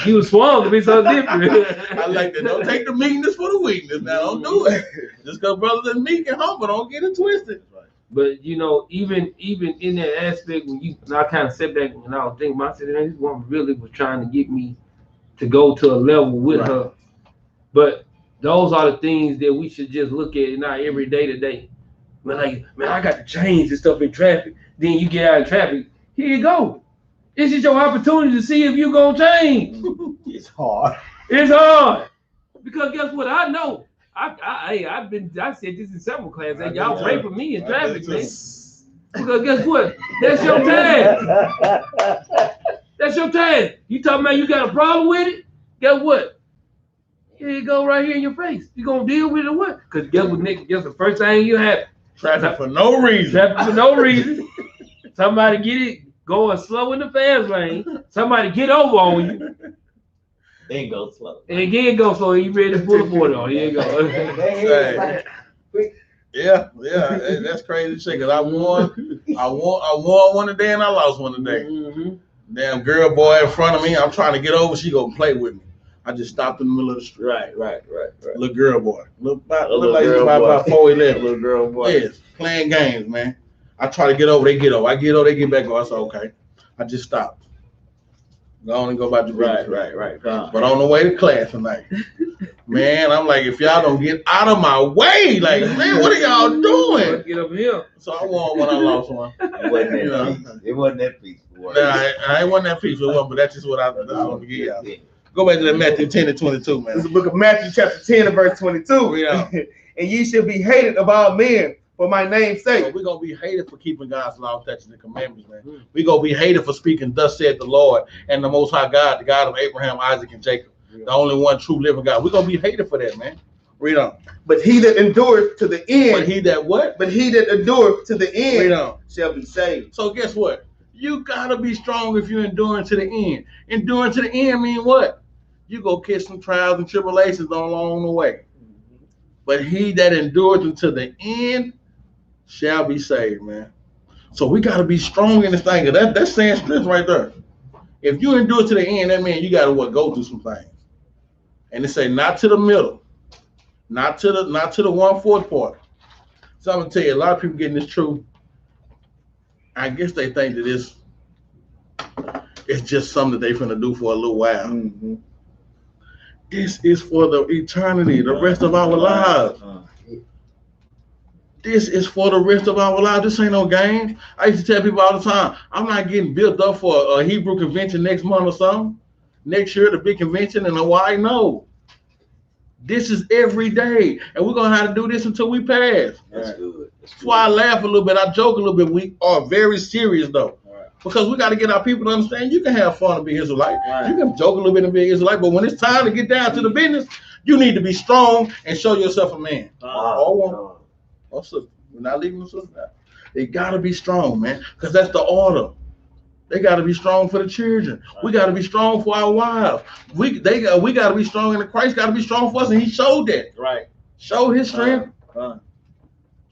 She was swung to be so different. I like that. Don't take the meekness for the weakness. Now don't do it. Just because brothers are meek and humble, don't get it twisted. But you know, even in that aspect, when I kind of sat back and I was thinking, myself, this woman really was trying to get me to go to a level with her. But those are the things that we should just look at in our every day to day. Like, man, I got to change this stuff in traffic. Then you get out of traffic. Here you go. This is your opportunity to see if you're gonna change. It's hard. It's hard. Because guess what? I know. I said this in several classes. Hey, y'all pray for me in traffic, man. Because guess what? That's your task. That's your task. You talking about you got a problem with it? Guess what? Here you go, right here in your face. You gonna deal with it or what? Because guess what, Nick? Guess the first thing you have. Traffic for no reason. Traffic for no reason. Somebody get it going slow in the fast lane. Somebody get over on you. Then go slow. And again go slow. You ready to pull the board on? Here you go. Yeah, that's crazy shit. Cause I won one today and I lost one today. Mm-hmm. Damn girl boy in front of me. I'm trying to get over. She gonna play with me. I just stopped in the middle of the street. Right. Little girl boy. Look like about 4'11". Little girl boy. Yes, playing games, man. I try to get over, they get over. I get over, they get back over. I said, okay. I just stopped. Go on and go about your business. Right. But on the way to class tonight, man, I'm like, if y'all don't get out of my way, like, man, what are y'all doing? Get up here. So I won one, I lost one. It wasn't that peaceful. Nah, I ain't wasn't that peaceful one, but that's just what I want to get y'all. Go back to that Matthew 10 and 22, man. This is the book of Matthew chapter 10 and verse 22. Yeah. And ye shall be hated of all men for my name's sake. So we're going to be hated for keeping God's law, statutes, and commandments, man. We're going to be hated for speaking, thus said the Lord, and the Most High God, the God of Abraham, Isaac, and Jacob, the only one true living God. We're going to be hated for that, man. Read on. But he that endureth to the end. But he that what? But he that endureth to the end Read on. shall be saved. So guess what? You got to be strong if you're enduring to the end. Enduring to the end mean what? You go catch some trials and tribulations along the way. But he that endures until the end shall be saved, man. So we got to be strong in this thing. That's saying scripture right there. If you endure to the end, that means you got to go through some things. And they say not to the middle, not to the 1/4 part. So I'm gonna tell you, a lot of people getting this truth. I guess they think that it's just something that they finna do for a little while. Mm-hmm. This is for the eternity, the rest of our lives. This is for the rest of our lives. This ain't no game. I used to tell people all the time, I'm not getting built up for a Hebrew convention next month or something. Next year, the big convention in Hawaii. No. This is every day. And we're going to have to do this until we pass. That's good. That's why I laugh a little bit. I joke a little bit. We are very serious, though. Because we got to get our people to understand you can have fun and be Israelite. Right. You can joke a little bit and be Israelite, but when it's time to get down to the business, you need to be strong and show yourself a man. Or sister. We're not leaving the sister out. They got to be strong, man, because that's the order. They got to be strong for the children. Right. We got to be strong for our wives. We got to be strong, and Christ got to be strong for us, and he showed that. Right. Showed his strength. So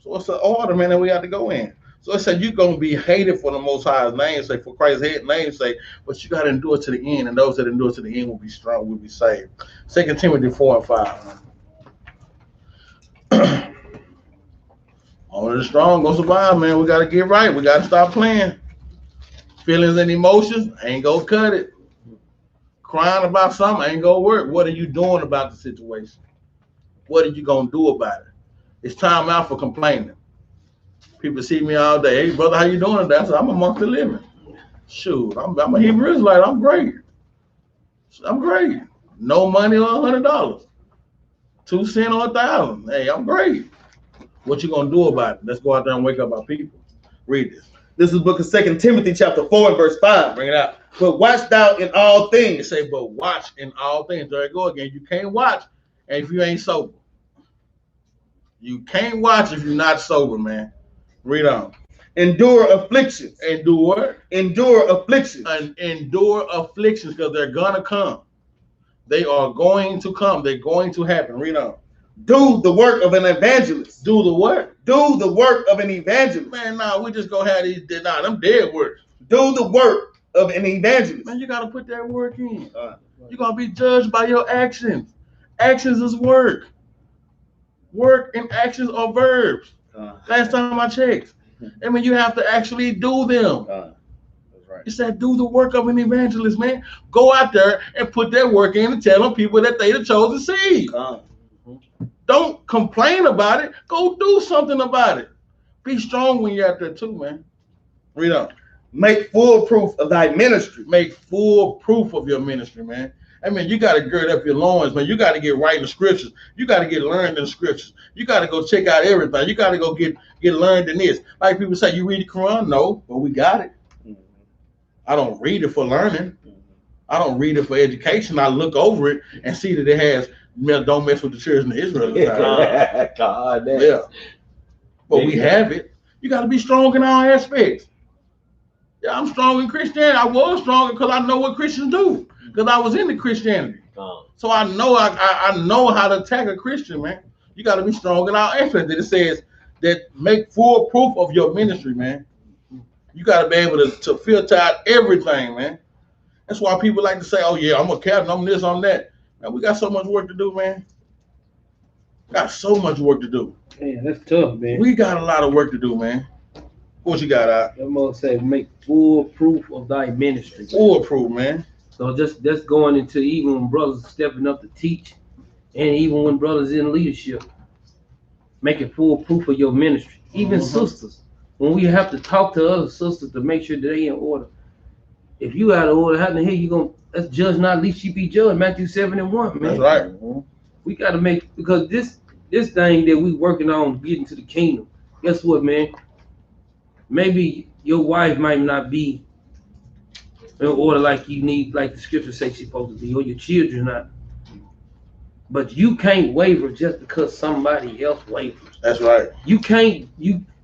it's the order, man, that we have to go in. So it said you're going to be hated for the Most High's name's sake, for Christ's name's sake, but you got to endure to the end, and those that endure to the end will be strong, will be saved. 2 Timothy 4 and 5. Only the strong gonna survive, man. We gotta get right. We gotta stop playing. Feelings and emotions ain't gonna cut it. Crying about something ain't gonna work. What are you doing about the situation? What are you gonna do about it? It's time out for complaining. People see me all day. Hey, brother, how you doing today? I said, I'm amongst the living. Shoot, I'm a Hebrew Israelite. I'm great. I'm great. No money or $100. 2 cents or 1,000. Hey, I'm great. What you gonna do about it? Let's go out there and wake up our people. Read this. This is book of 2 Timothy chapter 4 and verse 5. Bring it out. But watch thou in all It things. say, but watch in all things. There you go again. You can't watch if you ain't sober. You can't watch if you're not sober, man. Read on. Endure afflictions. Endure afflictions. And endure afflictions, because they're gonna come. They are going to come. They're going to happen. Read on. Do the work of an evangelist. Do the what? Do the work of an evangelist. Man, nah, we just gonna have these. Nah, them dead works. Do the work of an evangelist. Man, you gotta put that work in. You're gonna be judged by your actions. Actions is work. Work and actions are verbs. Last time I checked. I mean, you have to actually do them. That's right. It said, do the work of an evangelist, man. Go out there and put that work in and tell them people that they the chosen seed. Don't complain about it. Go do something about it. Be strong when you're out there too, man. Read on. Make full proof of thy ministry. Make full proof of your ministry, man. I mean, you got to gird up your loins, man. You got to get right in the scriptures. You got to get learned in the scriptures. You got to go check out everything. You got to go get learned in this. Like people say, you read the Quran? No, but we got it. I don't read it for learning. I don't read it for education. I look over it and see that it has, don't mess with the children of Israel. God, yeah. But we have it. You got to be strong in all aspects. Yeah, I'm strong in Christianity. I was strong because I know what Christians do. Because I was into Christianity. So I know I know how to attack a Christian, man. You got to be strong in all aspects. It says that make full proof of your ministry, man. You got to be able to filter out everything, man. That's why people like to say, oh, yeah, I'm a captain, I'm this, I'm that. Man, we got so much work to do, man. Got so much work to do. Yeah, that's tough, man. We got a lot of work to do, man. What you got out? I'm gonna say make full proof of thy ministry. Full proof, man. So that's going into even when brothers stepping up to teach, and even when brothers in leadership, making full proof of your ministry. Even sisters, when we have to talk to other sisters to make sure that they in order. If you out of order, how the hell you gonna? Let's judge not, least you be judged. Matthew 7:1, man. That's right. We gotta make, because this thing that we working on getting to the kingdom. Guess what, man? Maybe your wife might not be in order like you need, like the scripture says she's supposed to be, or your children not. But you can't waver just because somebody else wavers. That's right. You can't.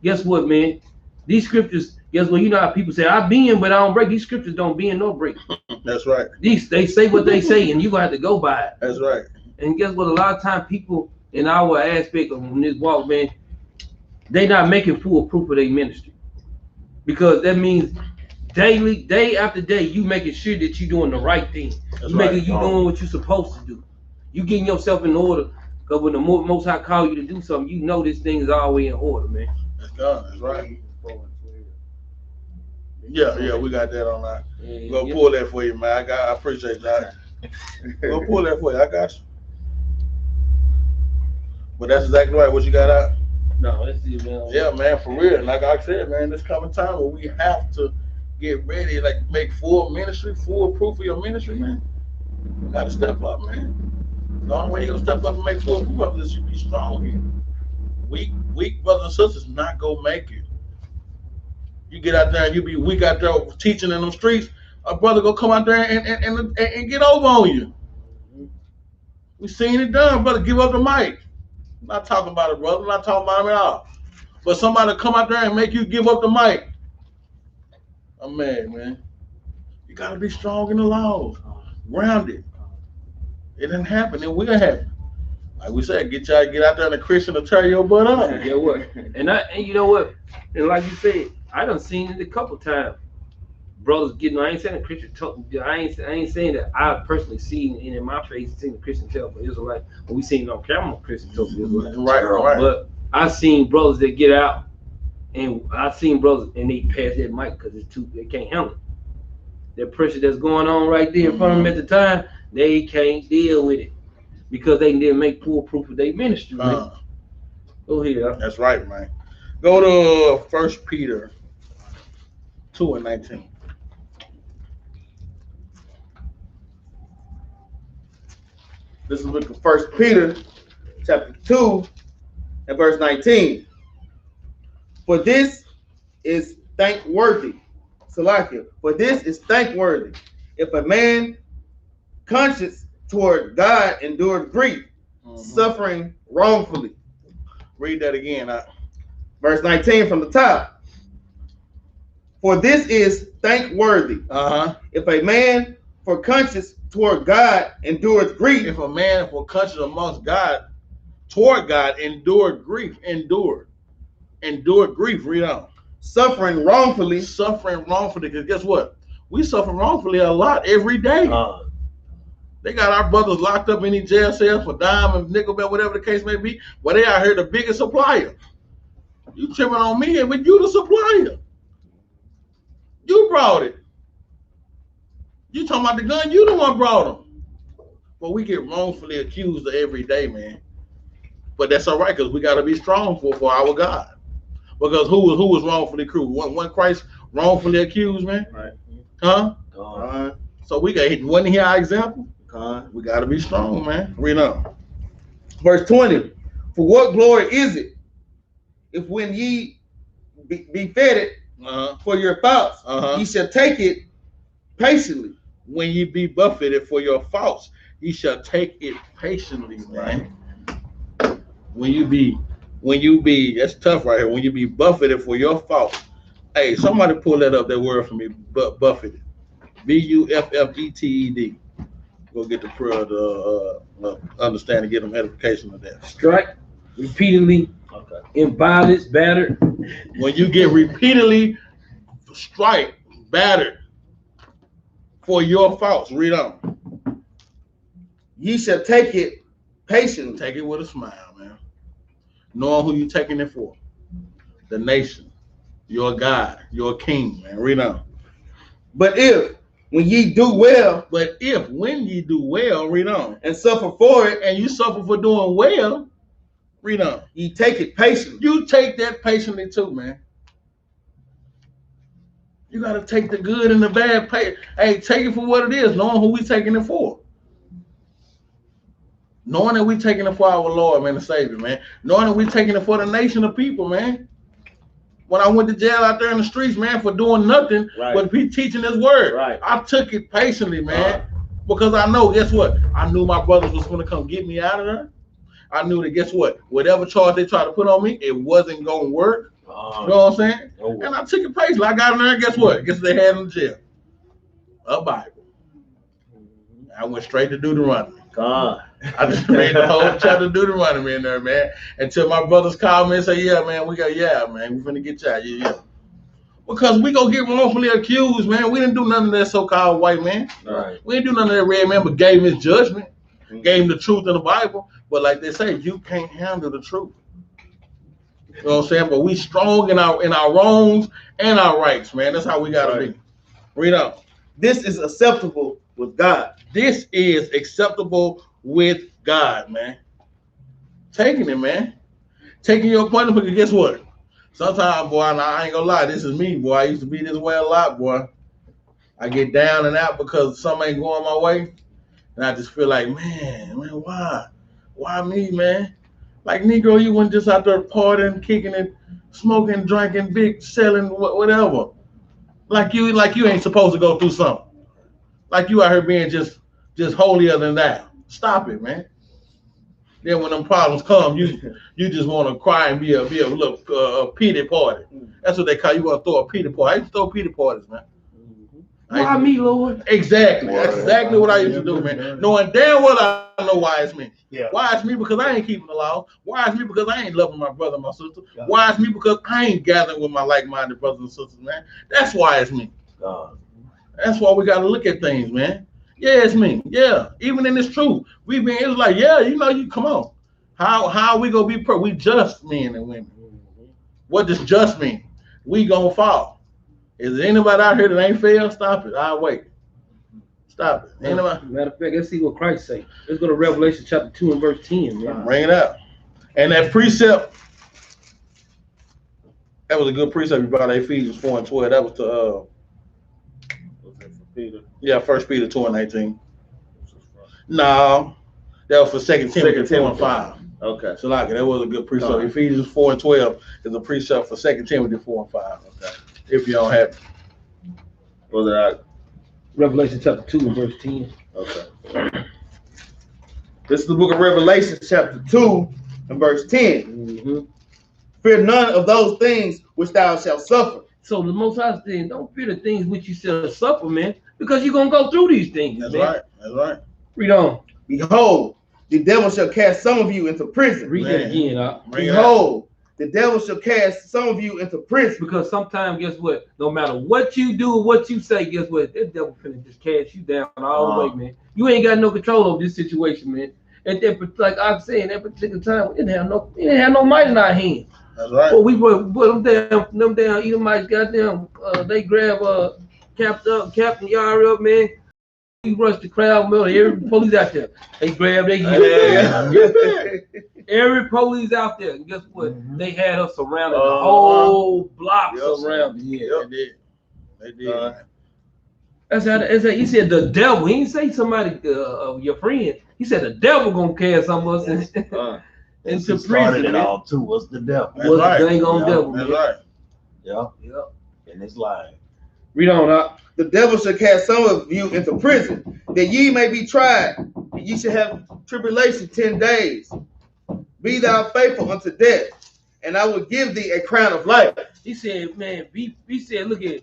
Guess what, man? These scriptures. Guess what? You know how people say I bend, but I don't break. These scriptures don't bend nor break. That's right. They say what they say, and you gonna have to go by it. That's right. And guess what? A lot of times people in our aspect of this walk, man, they not making full proof of their ministry. Because that means daily, day after day, you making sure that you're doing the right thing. That's you right. doing what you're supposed to do. You getting yourself in order. Because when the Most High call you to do something, you know this thing is always in order, man. That's God. That's right. Yeah, we got that on that. We're gonna pull that for you, man. I appreciate that. We're gonna pull that for you. I got you. But that's exactly right. What you got out? No, that's it, man. Yeah, man, for real. Like I said, man, this coming time where we have to get ready, like make full ministry, full proof of your ministry, man. You gotta step up, man. The only way you're gonna step up and make full proof of this is you be strong here. Weak brothers and sisters not gonna make it. You get out there and you be weak out there teaching in them streets, a brother go come out there and get over on you. We seen it done, brother. Give up the mic. I'm not talking about it, brother. I'm not talking about him at all. But somebody come out there and make you give up the mic. I'm mad, man. You gotta be strong in the laws, grounded. It didn't happen. It will happen. Like we said, get out there and a Christian to tear your butt up. Yeah, what? And you know what? And like you said, I done seen it a couple times. Brothers getting, I ain't saying a Christian talk, I ain't saying that I personally seen in my face, seen a Christian tell for Israelite, but we seen it on camera Christian talk for Israelite. Right. But I seen brothers that get out, and I seen brothers and they pass that mic because they can't handle it. That pressure that's going on right there in front of them at the time, they can't deal with it because they didn't make full proof of their ministry. Man. Go ahead. That's right, man. Go to 1 Peter 2:19. This is the book of 1 Peter, chapter 2, and verse 19. For this is thankworthy. Salakia. For this is thankworthy. If a man conscience toward God endured grief, suffering wrongfully. Read that again. Verse 19 from the top. For this is thankworthy. If a man for conscience toward God endured grief. If a man for conscience amongst God, toward God, endured grief. Endured grief. Read on. Suffering wrongfully. Suffering wrongfully. Because guess what? We suffer wrongfully a lot every day. They got our brothers locked up in these jail cells for dime and nickel, whatever the case may be. But they out here the biggest supplier. You tripping on me, and with you the supplier. You brought it. You talking about the gun? You the one brought them. But we get wrongfully accused every day, man. But that's all right, because we got to be strong for our God. Because who was wrongfully accused? One Christ wrongfully accused, man? Right. Huh? So we got hit. Wasn't he our example? We got to be strong, man. Read on. Verse 20. For what glory is it if when ye be fed for your faults, ye shall take it patiently? When ye be buffeted for your faults, ye shall take it patiently, man. When you be, that's tough right here. When you be buffeted for your faults. Hey, somebody pull that up, that word for me, buffeted. Buffeted. Go get the prayer to understand and get them edification of that. Strike repeatedly, in violence, battered. When you get repeatedly strike, battered for your faults, read on. Ye shall take it patiently. Take it with a smile, man. Knowing who you're taking it for. The nation, your God, your king, man. Read on. But if when ye do well, when ye do well, read on. And suffer for it, and you suffer for doing well, read on. Ye take it patiently. You take that patiently too, man. You gotta take the good and the bad. Hey, take it for what it is, knowing who we taking it for. Knowing that we taking it for our Lord, man, the Savior, man. Knowing that we taking it for the nation of people, man. When I went to jail out there in the streets, man, for doing nothing but be teaching this word. I took it patiently, man, because I know, guess what? I knew my brothers was going to come get me out of there. I knew that, guess what? Whatever charge they tried to put on me, it wasn't going to work. You know what I'm saying? And I took it patiently. I got in there, and guess what? Guess they had in the jail? A Bible. I went straight to Deuteronomy. I just read the whole chapter of Deuteronomy in there, man. Until my brothers called me and say, yeah, man, we finna get you out. Yeah. Because we gonna get wrongfully accused, man. We didn't do none of that so-called white man. We didn't do none of that red man, but gave him his judgment. Gave him the truth in the Bible. But like they say, you can't handle the truth. You know what I'm saying? But we strong in our wrongs and our rights, man. That's how we gotta be. Read on. This is acceptable with God. This is acceptable with God, man. Taking it, man. Taking your appointment, because guess what? Sometimes, boy, I ain't gonna lie, this is me, boy. I used to be this way a lot, boy. I get down and out because something ain't going my way. And I just feel like, man, why? Why me, man? Like, Negro, you weren't just out there partying, kicking it, smoking, drinking, big, selling, whatever. Like you ain't supposed to go through something. Like you out here being just holier than that. Stop it, man. Then when them problems come, you just want to cry and be a little pity party. That's what they call you. Want to throw a pity party. I used to throw pity parties, man. Why me, Lord? Exactly. That's exactly what I used to do, man. Knowing damn well I know why it's me. Why it's me? Because I ain't keeping the law. Why it's me? Because I ain't loving my brother and my sister. Why it's me? Because I ain't gathering with my like-minded brothers and sisters, man. That's why it's me. That's why we got to look at things, man. Yeah, it's me. Yeah, even in this truth, it's like, yeah, you come on. How are we gonna be we just men and women? What does just mean? We gonna fall. Is there anybody out here that ain't fail? Stop it. I'll wait. Stop it. Anybody? Matter of fact, let's see what Christ say. Let's go to Revelation chapter 2 and verse 10. Man. Bring it up. And that precept, that was a good precept you brought, Ephesians 4 and 12. That was the was that for Peter? Yeah, 1 Peter 2 and 18. No, that was for 2 Timothy 4 and 5. Okay. So like that was a good precept. Right. Ephesians 4 and 12 is a precept for 2 Timothy 4 and 5. Okay. If you don't have it. Was that Revelation chapter 2 and verse 10. Okay. This is the book of Revelation chapter 2 and verse 10. Mm-hmm. Fear none of those things which thou shalt suffer. So the Most High said, don't fear the things which you shall suffer, man, because you're going to go through these things. That's man. right. That's right. Read on. Behold, the devil shall cast some of you into prison. Read that again. Behold, the devil shall cast some of you into prison. Because sometimes, guess what? No matter what you do or what you say, guess what? That devil finna just cast you down all the way, man. You ain't got no control over this situation, man. At that, like I'm saying, that particular time, we didn't have no might in our hands. That's right. Well, we put them down Edomites, goddamn, they grab Capt and Yara up, man. We rushed the crowd, man. Every police out there. They grabbed, every police out there. And guess what? Mm-hmm. They had us surrounded, the whole block surrounded. Yeah, they did. They did. That's how he said the devil. He didn't say somebody, your friend. He said the devil gonna cast some of us into prison. It all too was the devil. Was the dang on devil, man. That's right. Yeah. And it's lying. Read on up. The devil shall cast some of you into prison, that ye may be tried, and ye shall have tribulation 10 days. Be thou faithful unto death, and I will give thee a crown of life. He said, man, he said, look at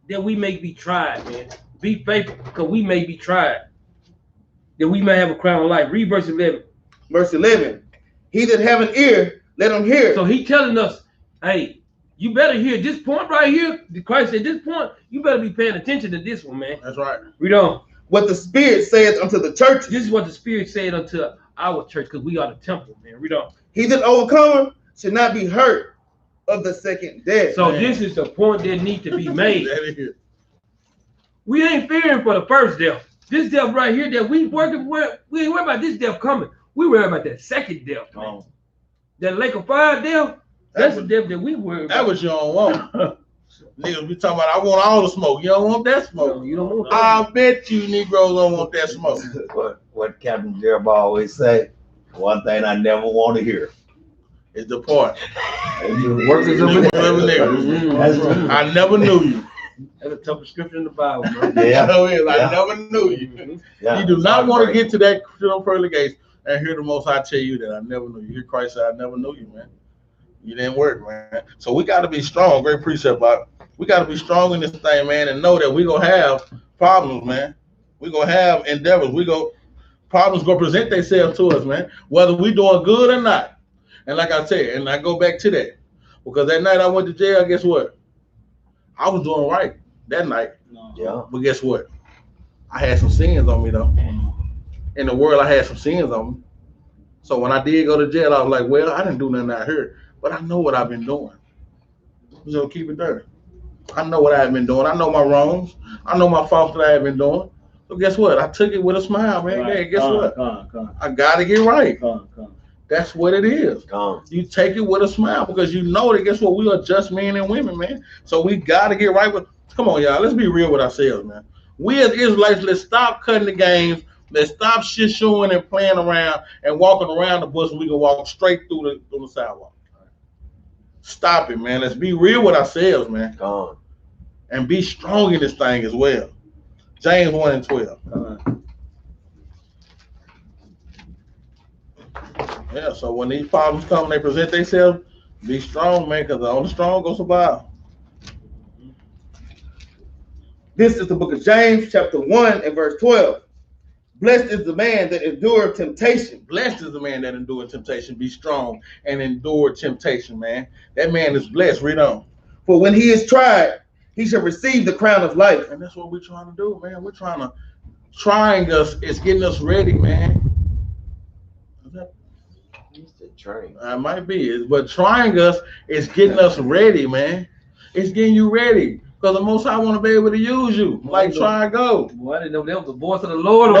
that we may be tried, man. Be faithful, because we may be tried. That we may have a crown of life. Read verse 11. Verse 11. He that have an ear, let him hear. So he telling us, hey, you better hear this point right here. Christ said this point, you better be paying attention to this one, man. That's right. Read on. What the Spirit saith unto the church. This is what the Spirit said unto our church, because we are the temple, man. Read on. He that overcometh should not be hurt of the second death. So this is the point that needs to be made. We ain't fearing for the first death. This death right here that we working with, we ain't worried about this death coming. We worry about that second death, man. That lake of fire death, that's the death that we worry about. That was you don't want. Niggas be talking about, I want all the smoke. You don't want that smoke. No, you don't want that. I bet you Negroes don't want that smoke. What Captain Jerubbaal always say, one thing I never want to hear. It's the part. Workers of niggas. I never knew you. That's a tough scripture in the Bible, bro. Yeah. I never knew you. Yeah. You do not want to get to that pearly gates and hear the Most High tell you that I never knew you. Hear Christ say, I never knew you, man. You didn't work, man. So we got to be strong. Great precept, Bob. We got to be strong in this thing, man, and know that we're going to have problems, man. We're going to have endeavors. Problems going to present themselves to us, man, whether we doing good or not. And like I said, and I go back to that, because that night I went to jail, guess what? I was doing right that night. Yeah. But guess what? I had some sins on me, though. In the world, I had some sins on me. So when I did go to jail, I was like, well, I didn't do nothing out here, but I know what I've been doing. So keep it dirty. I know what I've been doing. I know my wrongs. I know my faults that I have been doing. So guess what? I took it with a smile, man. Right. Hey, guess what? I got to get right. That's what it is. You take it with a smile because you know that, guess what? We are just men and women, man. So we got to get right with, come on, y'all. Let's be real with ourselves, man. We as Israelites, let's stop cutting the games. Let's stop shit-shooing and playing around and walking around the bush, and we can walk straight through the sidewalk. Stop it, man. Let's be real with ourselves, man. And be strong in this thing as well. James 1 and 12. Yeah, so when these problems come, they present themselves, be strong, man, because the only strong gonna survive. This is the book of James, chapter 1 and verse 12. Blessed is the man that endureth temptation. Blessed is the man that endureth temptation. Be strong and endure temptation, man. That man is blessed. Read on. For when he is tried, he shall receive the crown of life. And that's what we're trying to do, man. We're trying us. It's getting us ready, man. train. I might be, but trying us is getting us ready, man. It's getting you ready. Because the Most High want to be able to use you. Like, try and go. Boy, I didn't know that was the voice of the Lord.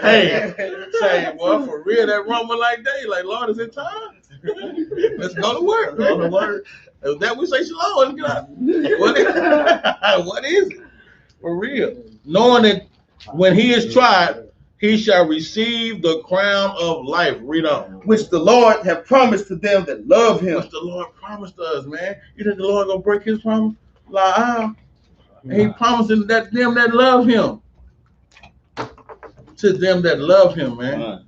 Hey, say, boy, for real, that rumble like that, like, Lord, is it time? Let's go to work. Go to work. If that we say shalom, let's get out. What is it? For real. Knowing that when he is tried, he shall receive the crown of life. Read on. Which the Lord have promised to them that love him. Which the Lord promised us, man. You think the Lord gonna break his promise? And he promising that them that love him. To them that love him, man.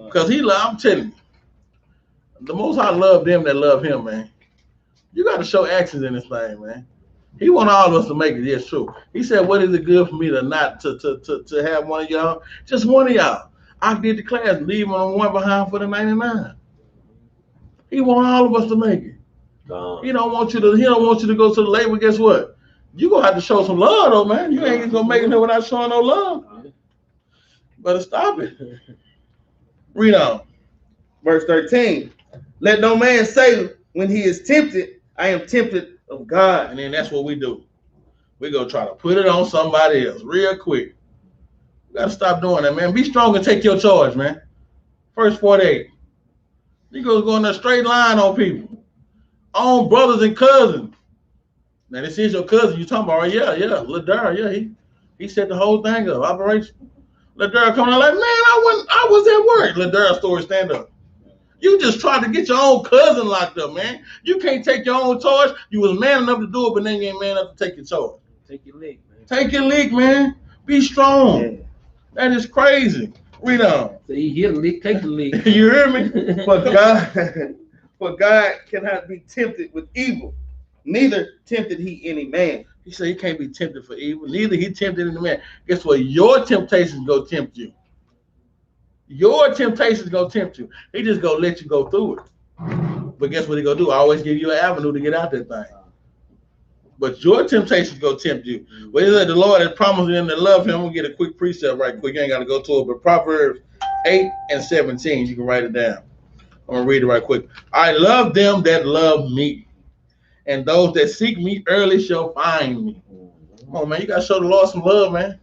Because I'm telling you, the Most High love them that love him, man. You got to show actions in this thing, man. He want all of us to make it. Yes, true. He said, what is it good for me to not to have one of y'all? Just one of y'all. I did the class, leave one behind for the 99. He want all of us to make it. He don't want you to go to the label. Guess what? You gonna have to show some love though, man. You ain't gonna make it there without showing no love. Better stop it. Read on. Verse 13. Let no man say when he is tempted, I am tempted of God. And then that's what we do. We gonna try to put it on somebody else real quick. You gotta stop doing that, man. Be strong and take your charge, man. Verse 48. You go in a straight line on people. On brothers and cousins. Now this is your cousin you talking about, right? Yeah, Ladar, yeah, he set the whole thing up, operation. Ladar coming out like, man, I was at work. Ladar story, stand up. You just tried to get your own cousin locked up, man. You can't take your own charge. You was man enough to do it, but then you ain't man enough to take your charge. Take your lick, man. Take your lick, man. Be strong. Yeah. That is crazy. Read on. So he hit the lick, take the lick. You hear me? For God cannot be tempted with evil, neither tempted he any man. He said he can't be tempted for evil, neither he tempted any man. Guess what? Your temptations go tempt you. Your temptations go tempt you. He just gonna let you go through it. But guess what he gonna do? I always give you an avenue to get out that thing. But your temptations go tempt you. But he said the Lord has promised them that love him. I'm gonna get a quick precept right quick. You ain't gotta go to it. But Proverbs 8 and 17, you can write it down. I'm gonna read it right quick. I love them that love me, and those that seek me early shall find me. Come on, man. You gotta show the Lord some love, man.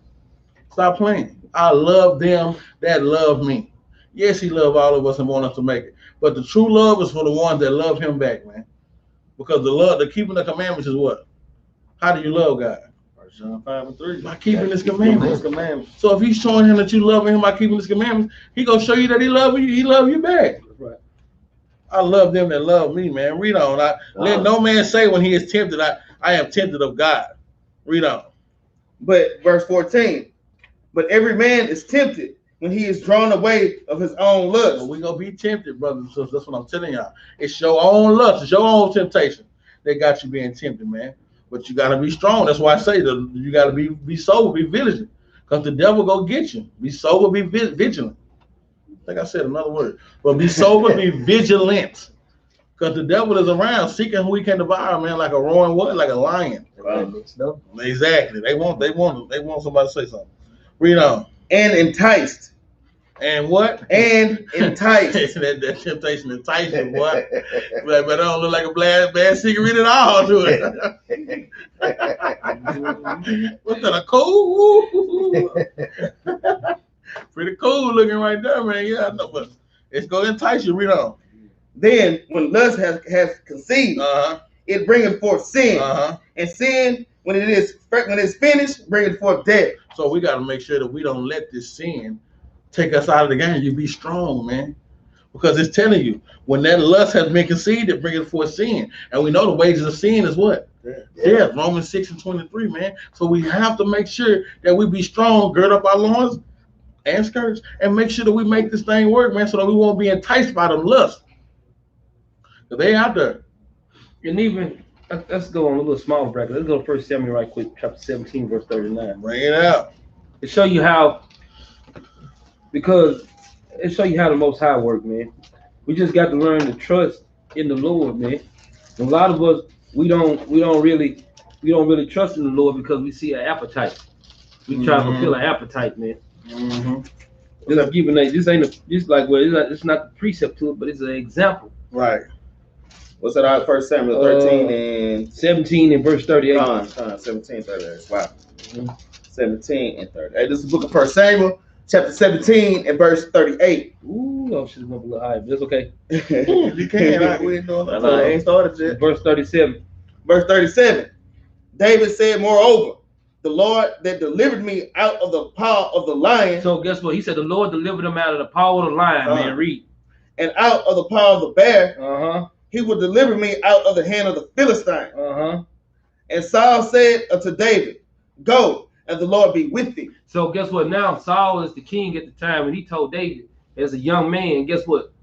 Stop playing. I love them that love me. Yes, he loves all of us and want us to make it. But the true love is for the ones that love him back, man. Because the keeping the commandments is what? How do you love God? 1 John 5 and 3. By keeping his commandments. So if he's showing him that you love him by keeping his commandments, he gonna show you that he love you. He love you back. Right. I love them that love me, man. Read on. Let no man say when he is tempted, I am tempted of God. Read on. But verse 14. But every man is tempted when he is drawn away of his own lust. Well, we're going to be tempted, brothers and sisters. That's what I'm telling y'all. It's your own lust. It's your own temptation that got you being tempted, man. But you got to be strong. That's why I say that you got to be sober, be vigilant. Because the devil go get you. Be sober, be vigilant. I think I said another word. But be sober, be vigilant. Because the devil is around seeking who he can devour, man, like a roaring what? Like a lion. Right. No. Exactly. They want somebody to say something. Read on. And enticed. And what? And enticed. that temptation enticed you, boy. But I don't look like a bad cigarette at all, do it? What's that, a cool? Pretty cool looking right there, man. Yeah, I know, but it's going to entice you. Read on. Then, when lust has conceived, it bringeth forth sin. And sin, when it's finished, bringeth forth death. So we got to make sure that we don't let this sin take us out of the game. You be strong, man. Because it's telling you, when that lust has been conceived, it bringeth forth sin. And we know the wages of sin is what? Death. Romans 6 and 23, man. So we have to make sure that we be strong, gird up our loins and skirts, and make sure that we make this thing work, man, so that we won't be enticed by them lust. Because they out there. And even, let's go on a little small bracket. Let's go to 1 Samuel right quick, chapter 17, verse 39. Bring it out. To show you how, because it show you how the Most High work, man. We just got to learn to trust in the Lord, man. And a lot of us, we don't really trust in the Lord because we see an appetite. We try to fulfill an appetite, man. Just giving this ain't just like it's not the precept to it, but it's an example. Right. What's that? 1 Samuel 13 and 17 and verse 38. 17, 38. Wow. 17 and 38. This is the book of 1 Samuel, chapter 17 and verse 38. Ooh, I should have went a little higher, but that's okay. You can. We ain't doing that. I ain't started yet. Verse 37. Verse 37. David said, moreover, the Lord that delivered me out of the paw of the lion. So guess what? He said the Lord delivered him out of the paw of the lion, man. Read. And out of the paw of the bear. Uh-huh. He will deliver me out of the hand of the Philistine. Uh-huh. And Saul said unto David, go, and the Lord be with thee. So guess what? Now Saul is the king at the time, and he told David as a young man, guess what?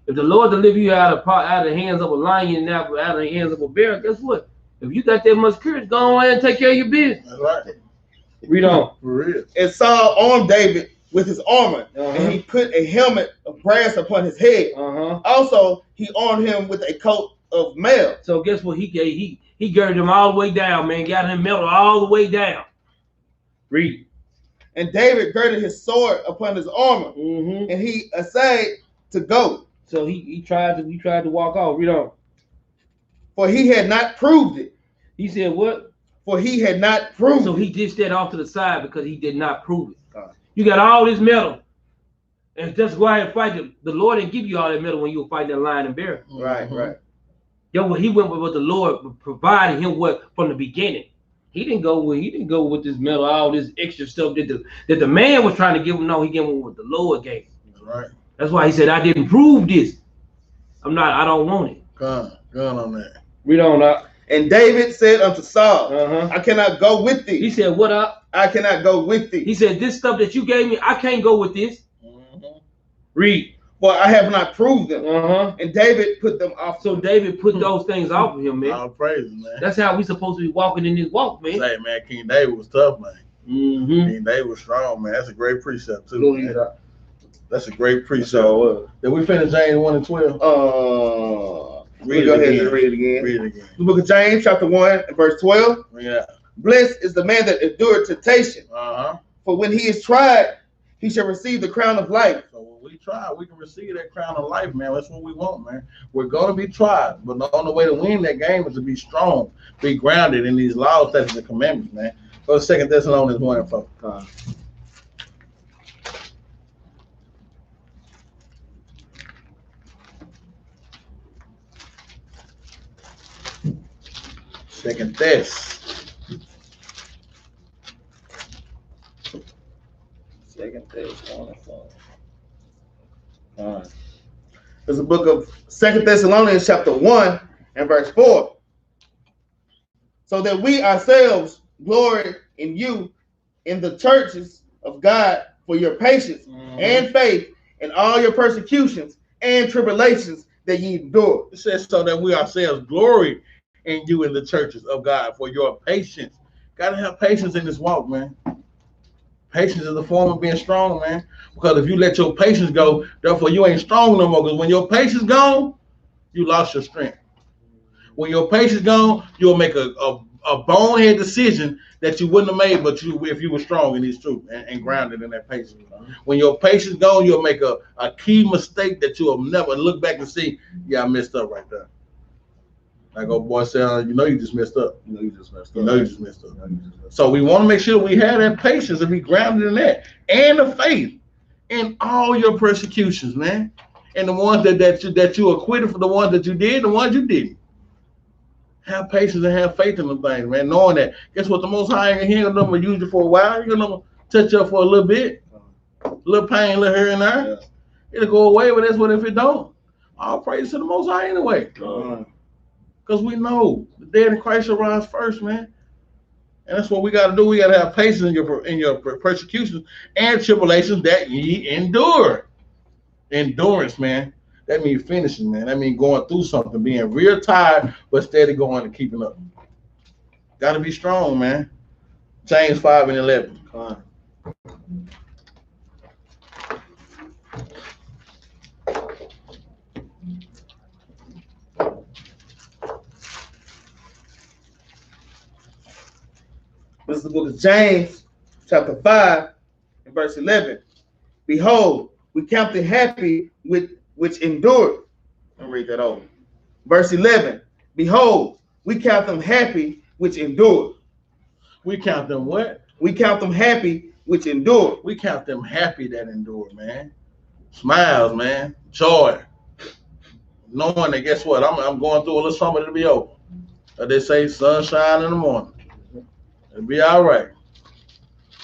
If the Lord deliver you out of the hands of a lion and out of the hands of a bear, guess what? If you got that much courage, go on and take care of your business. That's right. Read on. For real. And Saul armed David with his armor, and he put a helmet of brass upon his head. Also, he armed him with a coat of mail. So guess what? He girded him all the way down, man. Got him metal all the way down. Read. And David girded his sword upon his armor, and he essayed to go. So he tried to walk off. Read on. For he had not proved it. He said what? For he had not proved it. So he dished that off to the side because he did not prove it. You got all this metal, and just go ahead and fight them. The Lord didn't give you all that metal when you were fighting that lion and bear. Right, right. Yo, he went with what the Lord provided him with from the beginning. He didn't go with this metal, all this extra stuff that the man was trying to give him. No, he gave him what the Lord gave him. Right. That's why he said, I didn't prove this. I don't want it. Gun on that. Read on up. And David said unto Saul, I cannot go with thee. He said, what up? I cannot go with thee. He said, this stuff that you gave me, I can't go with this. Read. For I have not proved them. And David put them off. So David put those things off of him, man. All praise, man. That's how we supposed to be walking in this walk, man. Say, man, King David was tough, man. King David was strong, man. That's a great precept, too. Man. That's a great precept. Did we finish James 1 and 12? Go ahead and read it again. Read it again. The book of James, chapter 1 and verse 12. Yeah. Blessed is the man that endured temptation. For when he is tried, he shall receive the crown of life. So when we try, we can receive that crown of life, man. That's what we want, man. We're going to be tried, but the only way to win that game is to be strong, be grounded in these laws, statutes, and commandments, man. Go to 2 Thessalonians 1 and 4. Second Thess. Second Thess 1 and 4. There's a book of 2 Thessalonians chapter 1 and verse 4. So that we ourselves glory in you in the churches of God for your patience and faith in all your persecutions and tribulations that ye endure. It says so that we ourselves glory in you in the churches of God for your patience. Gotta have patience in this walk, man. Patience is a form of being strong, man. Because if you let your patience go, therefore you ain't strong no more. Because when your patience gone, you lost your strength. When your patience gone, you'll make a bonehead decision that you wouldn't have made, but if you were strong in these truth and grounded in that patience. When your patience gone, you'll make a key mistake that you'll never look back and see, yeah, I messed up right there. Like old boy said, you know you just messed up. You know you just messed up. So we want to make sure we have that patience and be grounded in that. And the faith in all your persecutions, man. And the ones that you acquitted for, the ones that you did, the ones you didn't. Have patience and have faith in the things, man. Knowing that, guess what? The Most High ain't gonna use you for a while. You're gonna touch you up for a little bit. A little pain, a little here and there. Yeah. It'll go away, but that's what if it don't. All praise to the Most High anyway. Because we know the dead in Christ shall rise first, man. And that's what we got to do. We got to have patience in your persecutions and tribulations that ye endure. Endurance, man. That means finishing, man. That means going through something, being real tired, but steady going and keeping up. Got to be strong, man. James 5 and 11. Come on. This is the book of James, chapter 5, and verse 11. Behold, we count them happy which endured. Let me read that over. Verse 11. Behold, we count them happy which endured. We count them what? We count them happy which endured. We count them happy that endure, man. Smiles, man. Joy. Knowing that, guess what? I'm going through a little summer to be over. They say sunshine in the morning. It'll be all right.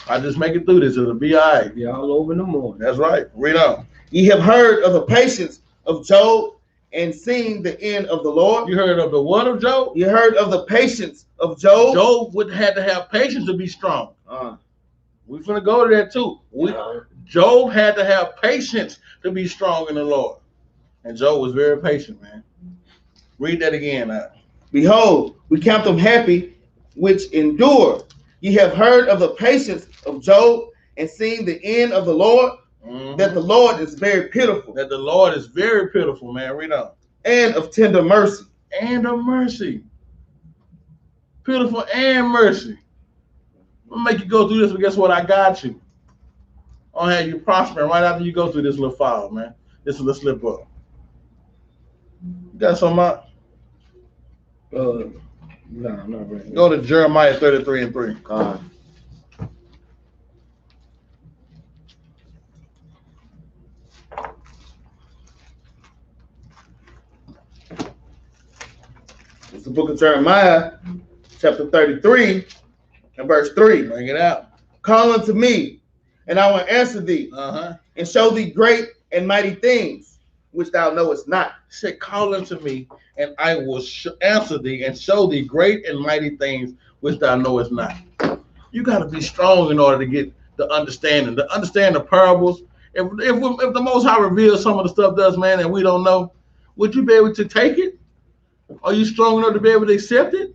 I just make it through this. It'll be all right. Be all over in the morning. That's right. Read on. Ye have heard of the patience of Job and seen the end of the Lord. You heard of the what of Job? You heard of the patience of Job. Job would have to have patience to be strong. We're going to go to that too. Job had to have patience to be strong in the Lord. And Job was very patient, man. Read that again now. Behold, we count them happy which endure. Ye have heard of the patience of Job and seen the end of the Lord, that the Lord is very pitiful. That the Lord is very pitiful, man. Read on. And of tender mercy. And of mercy. Pitiful and mercy. I'll make you go through this, but guess what? I got you. I'll have you prospering right after you go through this little file, man. This little slip up. You got something out? No, not really. Go to Jeremiah 33:3. It's the book of Jeremiah, chapter 33, and verse 3. Bring it out. Call unto me, and I will answer thee, and show thee great and mighty things, which thou knowest not. He said, call unto me, and I will answer thee, and show thee great and mighty things, which thou knowest not. You got to be strong in order to get the understanding. To understand the parables. If the Most High reveals some of the stuff to us, man, and we don't know, would you be able to take it? Are you strong enough to be able to accept it?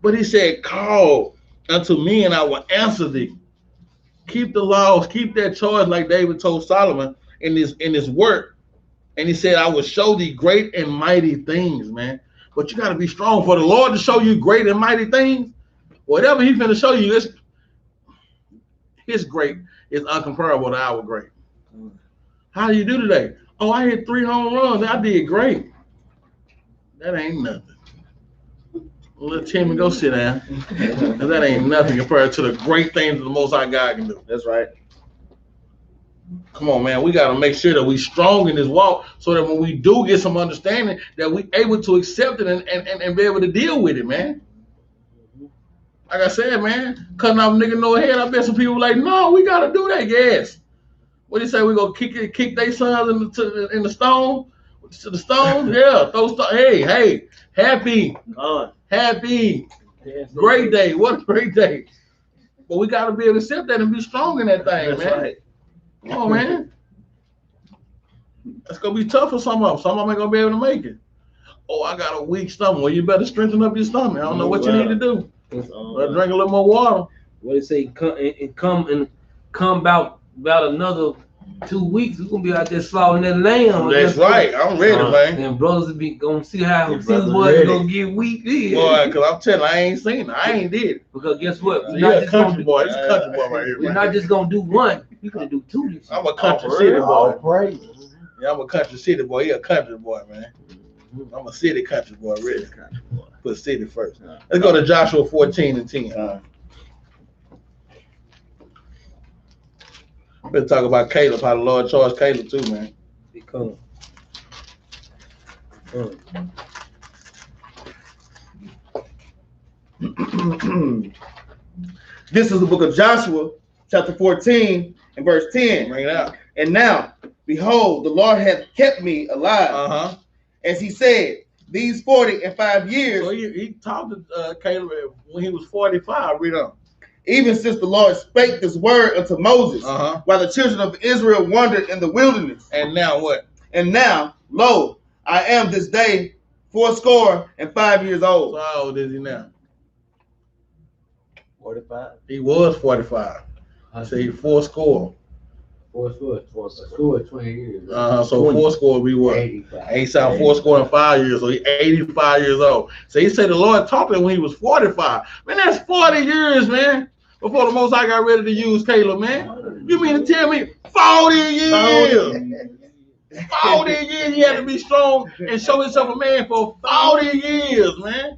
But he said, call unto me, and I will answer thee. Keep the laws, keep that charge, like David told Solomon in his work. And he said, I will show thee great and mighty things, man. But you got to be strong for the Lord to show you great and mighty things. Whatever he's going to show you, his great is uncomparable to our great. How do you do today? Oh, I hit 3 home runs. I did great. That ain't nothing. Let Timmy go sit down. That ain't nothing compared to the great things that the Most High God can do. That's right. Come on, man. We got to make sure that we strong in this walk so that when we do get some understanding, that we able to accept it and be able to deal with it, man. Like I said, man, cutting off nigga no head. I bet some people like, no, we got to do that. Yes. What do you say? We going to kick their sons in the stone? To the stones? Yeah. Throw stones. Hey. Happy. Happy. Great day. What a great day. But we got to be able to accept that and be strong in that thing, That's man. right. Come on, man. That's going to be tough for some of them. Some of them ain't going to be able to make it. Oh, I got a weak stomach. Well, you better strengthen up your stomach. I don't know what you need to do. But drink a little more water. What they say, come about another 2 weeks. We're going to be out there slaughtering that lamb. That's right. I'm ready, man. And brothers will be going to see how boys are going to get weak. Boy, because I'm telling you, I ain't seen it. I ain't did it. Because guess what? You're a country boy. It's a country boy right here. We're not just going to do one. We're going to do 2 this year. I'm a country city boy. Yeah, I'm a country city boy. He a country boy, man. I'm a city country boy, really. Put city first. Let's go to Joshua 14:10. Better talk about Caleb, how the Lord charged Caleb too, man. Because This is the book of Joshua, chapter 14, and verse 10. Bring it out. And now, behold, the Lord hath kept me alive. As he said, these 45 years. So he talked to Caleb when he was 45. Read on. Even since the Lord spake this word unto Moses, while the children of Israel wandered in the wilderness. And now what? And now, lo, I am this day 85 years old. So how old is he now? 45. He was 45. I say he 40. 20 years. So 40 would be what? 85. 40 and 5 years. So he's 85 years old. So he said the Lord talked to him when he was 45. Man, that's 40 years, man. before the Most High got ready to use Caleb, man. You mean to tell me 40 years? 40 years he had to be strong and show himself a man for 40 years, man.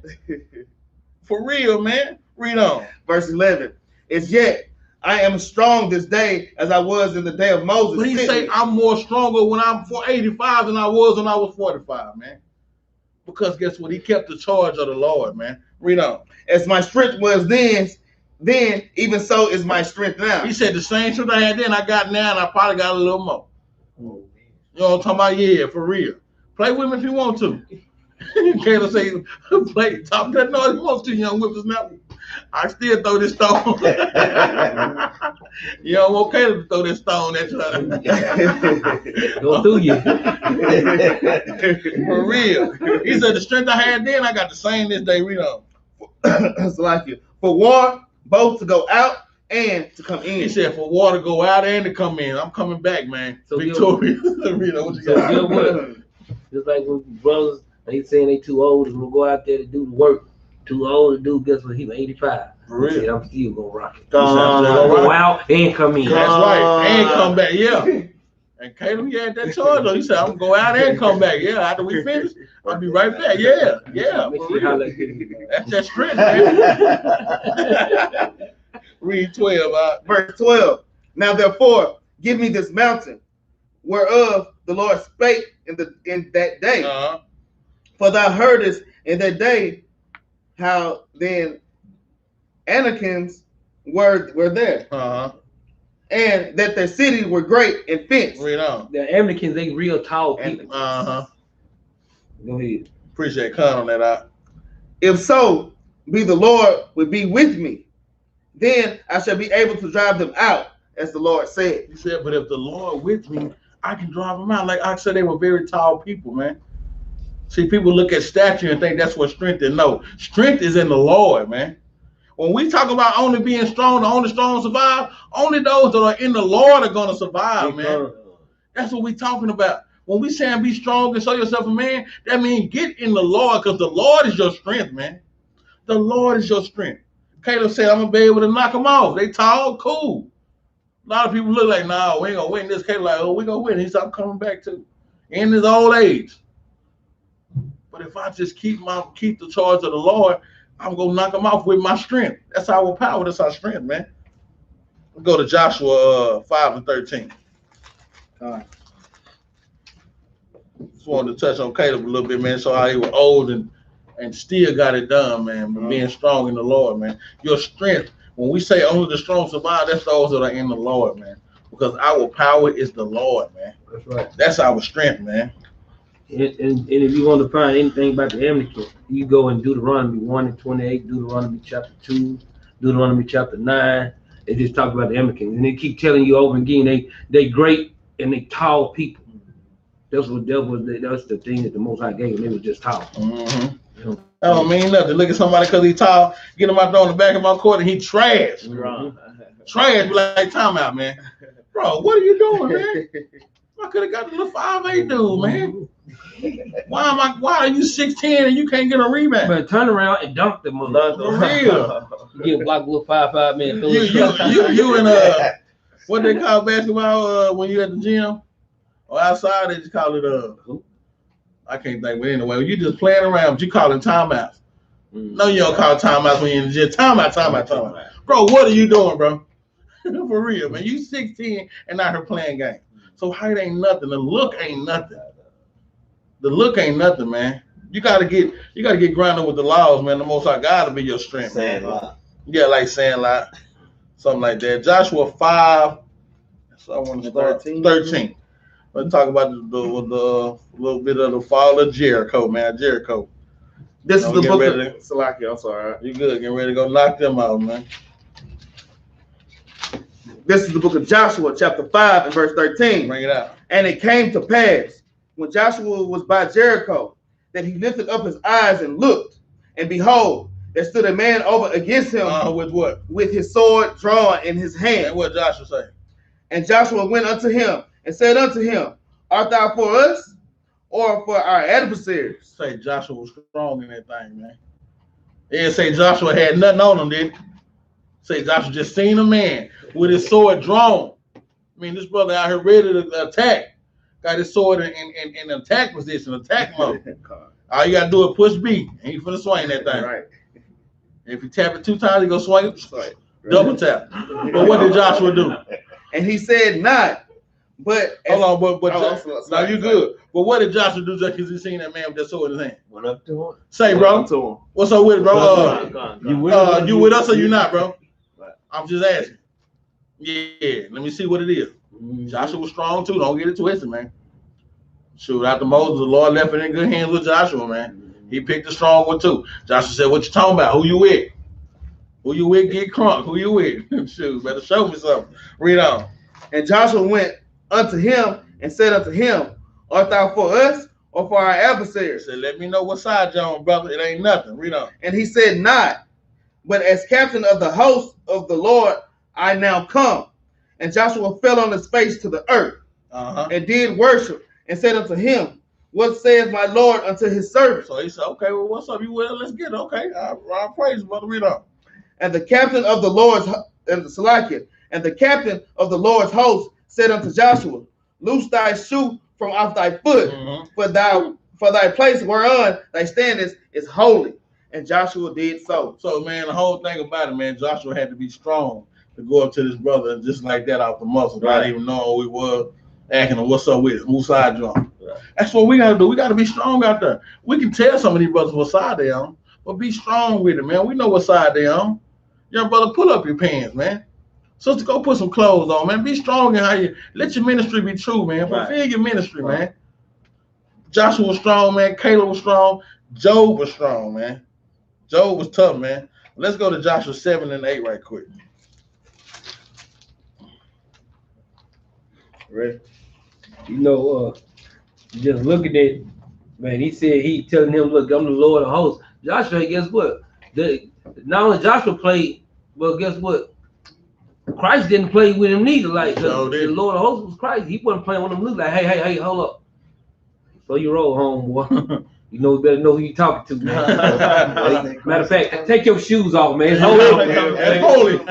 For real, man. Read on. Verse 11. As yet, I am strong this day as I was in the day of Moses. But he say I'm more stronger when I'm 85 than I was when I was 45, man. Because guess what? He kept the charge of the Lord, man. Read on. As my strength was then even so is my strength now. He said the same strength I had then I got now, and I probably got a little more. You know what I'm talking about? Yeah, for real. Play with him if you want to. Caleb say, play, talk that noise you want to, young whippersnapper. I still throw this stone. You don't want Caleb to throw this stone at you. Go through you. For real. He said the strength I had then, I got the same this day. Read on. It's like you. For war, both to go out and to come in. He said for war to go out and to come in. I'm coming back, man. So victorious. Read on. What you got? So what? Just like when brothers, they saying they too old to go out there to do the work. Too old to do, guess what? He was 85. For real. Said, I'm still gonna rock it. Go out and come in. That's right. And come back. Yeah. And Caleb, he had that charge though. He said, I'm gonna go out and come back. Yeah, after we finish, I'll be right back. Yeah, yeah. For real. That's that strength, man. Read 12. Verse 12. Now therefore, give me this mountain, whereof the Lord spake in that day. For thou heardest in that day how then Anakims were there, and that their cities were great and fenced. Read on. The Americans, they real tall people. Go ahead. Appreciate comment on that. If so be the Lord would be with me, then I shall be able to drive them out, as the Lord said. He said, but if the Lord with me, I can drive them out. Like I said, they were very tall people, man. See, people look at stature and think that's what strength is. No, strength is in the Lord, man. When we talk about only being strong, the only strong survive, only those that are in the Lord are going to survive, man. That's what we're talking about. When we saying be strong and show yourself a man, that means get in the Lord, because the Lord is your strength, man. The Lord is your strength. Caleb said, I'm going to be able to knock them off. They tall, cool. A lot of people look like, nah, we ain't going to win this. Caleb like, oh, we going to win. He said, I'm coming back too. In his old age. But if I just keep the charge of the Lord, I'm going to knock them off with my strength. That's our power. That's our strength, man. We'll go to Joshua 5 and 13. All right. Just wanted to touch on Caleb a little bit, man. So how he was old and still got it done, man. But being strong in the Lord, man. Your strength, when we say only the strong survive, that's those that are in the Lord, man. Because our power is the Lord, man. That's right. That's our strength, man. And if you want to find anything about the American, you go in Deuteronomy 1 and 28, Deuteronomy chapter 2, Deuteronomy chapter 9. They just talk about the Americans. And they keep telling you over and again, they great and they tall people. That's the thing that the Most High gave them. They were just tall. Mm-hmm. You know? I don't mean nothing. Look at somebody because he's tall, get him out there on the back of my court and he trash. Trash, be like, time out, man. Bro, what are you doing, man? I could have got the little 5'8" dude, man. Why are you 6'10" and you can't get a rebound? Man, turn around and dunk them. For real. You get blocked with 5'5" man. You in what they call basketball when you at the gym or outside, they just call it I can't think, but anyway, you just playing around, but you call it timeouts. No, you don't call timeouts when you're in the gym. Timeout. Bro, what are you doing, bro? For real, man. You 16 and out here playing games. So height ain't nothing. The look ain't nothing. The look ain't nothing, man. You gotta get grounded with the laws, man. The Most High gotta be your strength, man. Yeah, like Sandlot, something like that. Joshua 5. So I want to start 13. Let's talk about the little bit of the fall of Jericho, man. Jericho. This is the book of Salaki. I'm sorry. You good? Getting ready to go knock them out, man. This is the book of Joshua, chapter 5 and verse 13. Bring it out. And it came to pass, when Joshua was by Jericho, that he lifted up his eyes and looked, and behold, there stood a man over against him. With what? With his sword drawn in his hand. And what Joshua say? And Joshua went unto him and said unto him, Art thou for us or for our adversaries? Say Joshua was strong in that thing, man. They didn't say Joshua had nothing on him, did he? Say Joshua just seen a man with his sword drawn. I mean, this brother out here ready to attack. Got his sword in attack position, attack mode. All you gotta do is push B, and you finna swing that thing. Right. If you tap it 2 times, you go swing it. Right. Double tap. But what did Joshua do? And he said not. But hold on, but now you good. But what did Joshua do just because he seen that man with that sword in his hand? Went up to him. Say, bro. What's up with it, bro? You with us or you not, bro? I'm just asking. Yeah, let me see what it is. Joshua was strong too. Don't get it twisted, man. Shoot, after Moses, the Lord left it in good hands with Joshua, man. He picked a strong one too. Joshua said, "What you talking about? Who you with? Who you with? Get crunk. Who you with? Shoot, better show me something." Read on. And Joshua went unto him and said unto him, Art thou for us or for our adversaries? He said, "Let me know what side you're on, brother. It ain't nothing." Read on. And he said, Not, but as captain of the host of the Lord, I now come. And Joshua fell on his face to the earth and did worship and said unto him, What saith my Lord unto his servant? So he said, "Okay, well, what's up? You will? Let's get it. Okay, I'll praise, brother. Read on. And the captain of the Lord's and the captain of the Lord's host said unto Joshua, Loose thy shoe from off thy foot, for thy place whereon thy standest is holy. And Joshua did so. So, man, the whole thing about it, man, Joshua had to be strong to go up to this brother and just like that off the muscle, not even knowing who he was, asking him, "What's up with it? Whose side you on?" Right. That's what we got to do. We got to be strong out there. We can tell some of these brothers what side they on, but be strong with it, man. We know what side they on. Young brother, pull up your pants, man. Sister, go put some clothes on, man. Be strong in how you let your ministry be true, man. Fulfill your ministry, man. Joshua was strong, man. Caleb was strong. Job was strong, man. Job was tough, man. Let's go to Joshua 7 and 8 right quick. Right. You know, just looking at, man, he said he telling him, look, I'm the Lord of hosts. Joshua, guess what? Not only Joshua played, but guess what? Christ didn't play with him neither. Like the Lord of hosts was Christ. He wasn't playing with him. Look like, hey, hold up. So you roll home, boy. You know, you better know who you talking to, man. Matter of fact, take your shoes off, man. Hold up, man. That's holy. Hold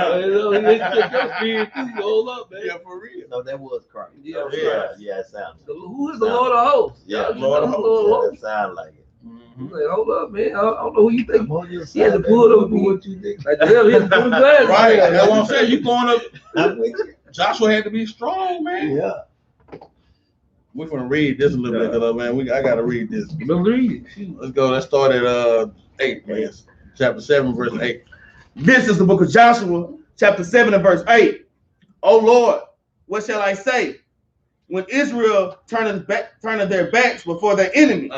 up, man. Yeah, for real. No, that was Christ. Yeah, it sounds. Who is the Lord of hosts? Yeah, Lord of hosts. That sound like it. Like, hold up, man. I don't know who you think. He had to pull it up. What you think? Like, hell, he had to pull the glass. Right. That's what I'm saying. You going up. Joshua had to be strong, man. Yeah. We're gonna read this a little bit, man. I gotta read this. Read it. Let's go. Let's start at 8, man. Chapter 7, verse 8. This is the book of Joshua, chapter 7 and verse 8. O Lord, what shall I say? When Israel turneth their backs before their enemies,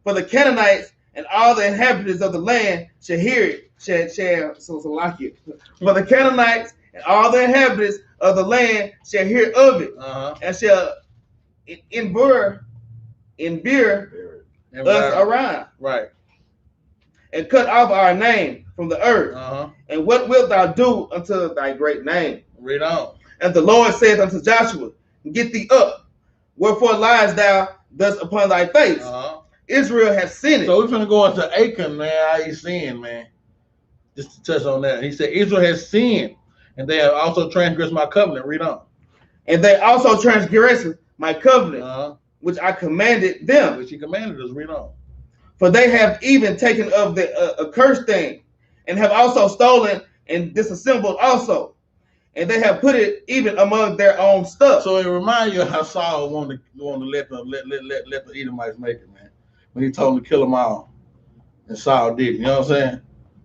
for the Canaanites and all the inhabitants of the land shall hear it, so like it. For the Canaanites and all the inhabitants of the land shall hear of it, and shall bear us around, right, and cut off our name from the earth. And what wilt thou do unto thy great name? Read on. And the Lord saith unto Joshua, Get thee up, wherefore liest thou thus upon thy face? Israel has sinned. So we're gonna go into Achan, man. How he's sinned, man. Just to touch on that, he said Israel has sinned, and they have also transgressed my covenant. Read on. And they also transgressed my covenant, which I commanded them. Which he commanded us. Read on. For they have even taken of the accursed thing, and have also stolen and disassembled also, and they have put it even among their own stuff. So it reminds you of how Saul wanted to let the Edomites make it, man. When he told them to kill them all, and Saul did. You know what I'm saying?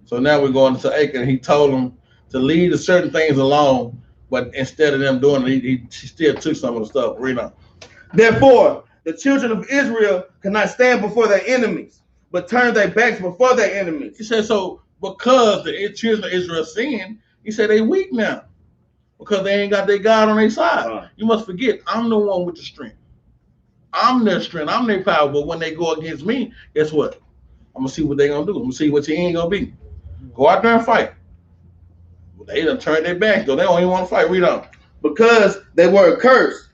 So now we're going to Achan. He told them to leave certain things alone, but instead of them doing it, he still took some of the stuff. Read on. Therefore, the children of Israel cannot stand before their enemies, but turn their backs before their enemies. He said, so because the children of Israel sinned, he said they weak now because they ain't got their God on their side. You must forget, I'm the one with the strength. I'm their strength. I'm their power. But when they go against me, guess what? I'm going to see what they're going to do. I'm going to see what you ain't going to be. Go out there and fight. Well, they done turned their backs, though. They don't even want to fight. Read on. Because they were accursed.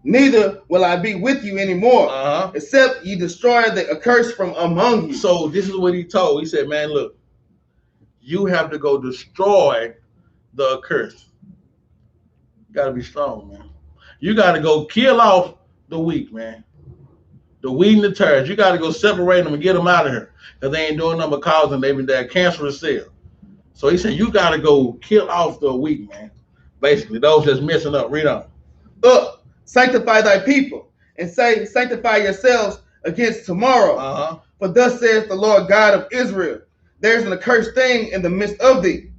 Neither will I be with you anymore, except ye destroy the accursed from among you. So this is what he told. He said, man, look, you have to go destroy the accursed. You gotta be strong, man. You gotta go kill off the weak, man. The weed and the tares. You gotta go separate them and get them out of here. Because they ain't doing nothing but causing their cancerous cell. So he said you gotta go kill off the weak, man. Basically, those that's messing up. Read on. Up, sanctify thy people, and say, sanctify yourselves against tomorrow. For thus saith the Lord God of Israel, there's an accursed thing in the midst of thee.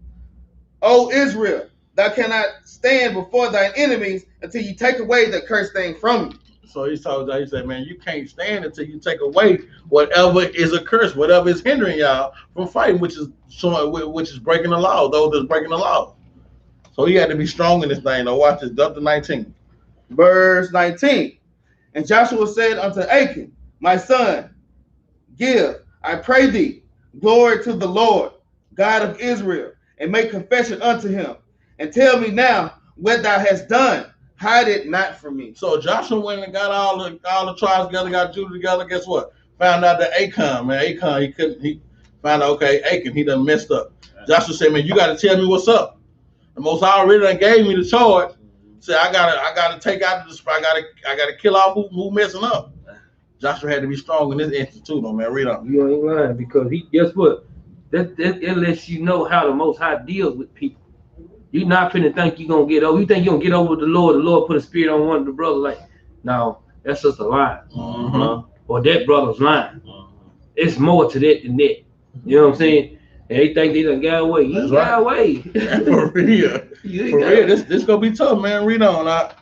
O Israel, thou cannot stand before thine enemies until you take away the accursed thing from you. So he told y'all, he said, man, you can't stand until you take away whatever is a curse, whatever is hindering y'all from fighting, which is breaking the law, those that's breaking the law. So he had to be strong in this thing. Now watch this, up to 19. Verse 19. And Joshua said unto Achan, my son, give, I pray thee, glory to the Lord, God of Israel, and make confession unto him, and tell me now what thou hast done. Hide it not from me. So Joshua went and got all the tribes together, got Judah together. Guess what? Found out that Achan, he found out, okay, Achan, he done messed up. Joshua said, man, you got to tell me what's up. The Most High already done gave me the charge. Said I gotta take out the I gotta kill off who messing up. Joshua had to be strong in this instance too, though, man. Read on. You ain't lying, because he, guess what? That lets you know how the Most High deals with people. You're not finna think you're gonna get over. You think you're gonna get over with the Lord put a spirit on one of the brothers, like, no, that's just a lie. Or that brother's lying. It's more to that than that. You know what I'm saying? And they think they done got away. You ain't got away. For real. This gonna be tough, man. Read on.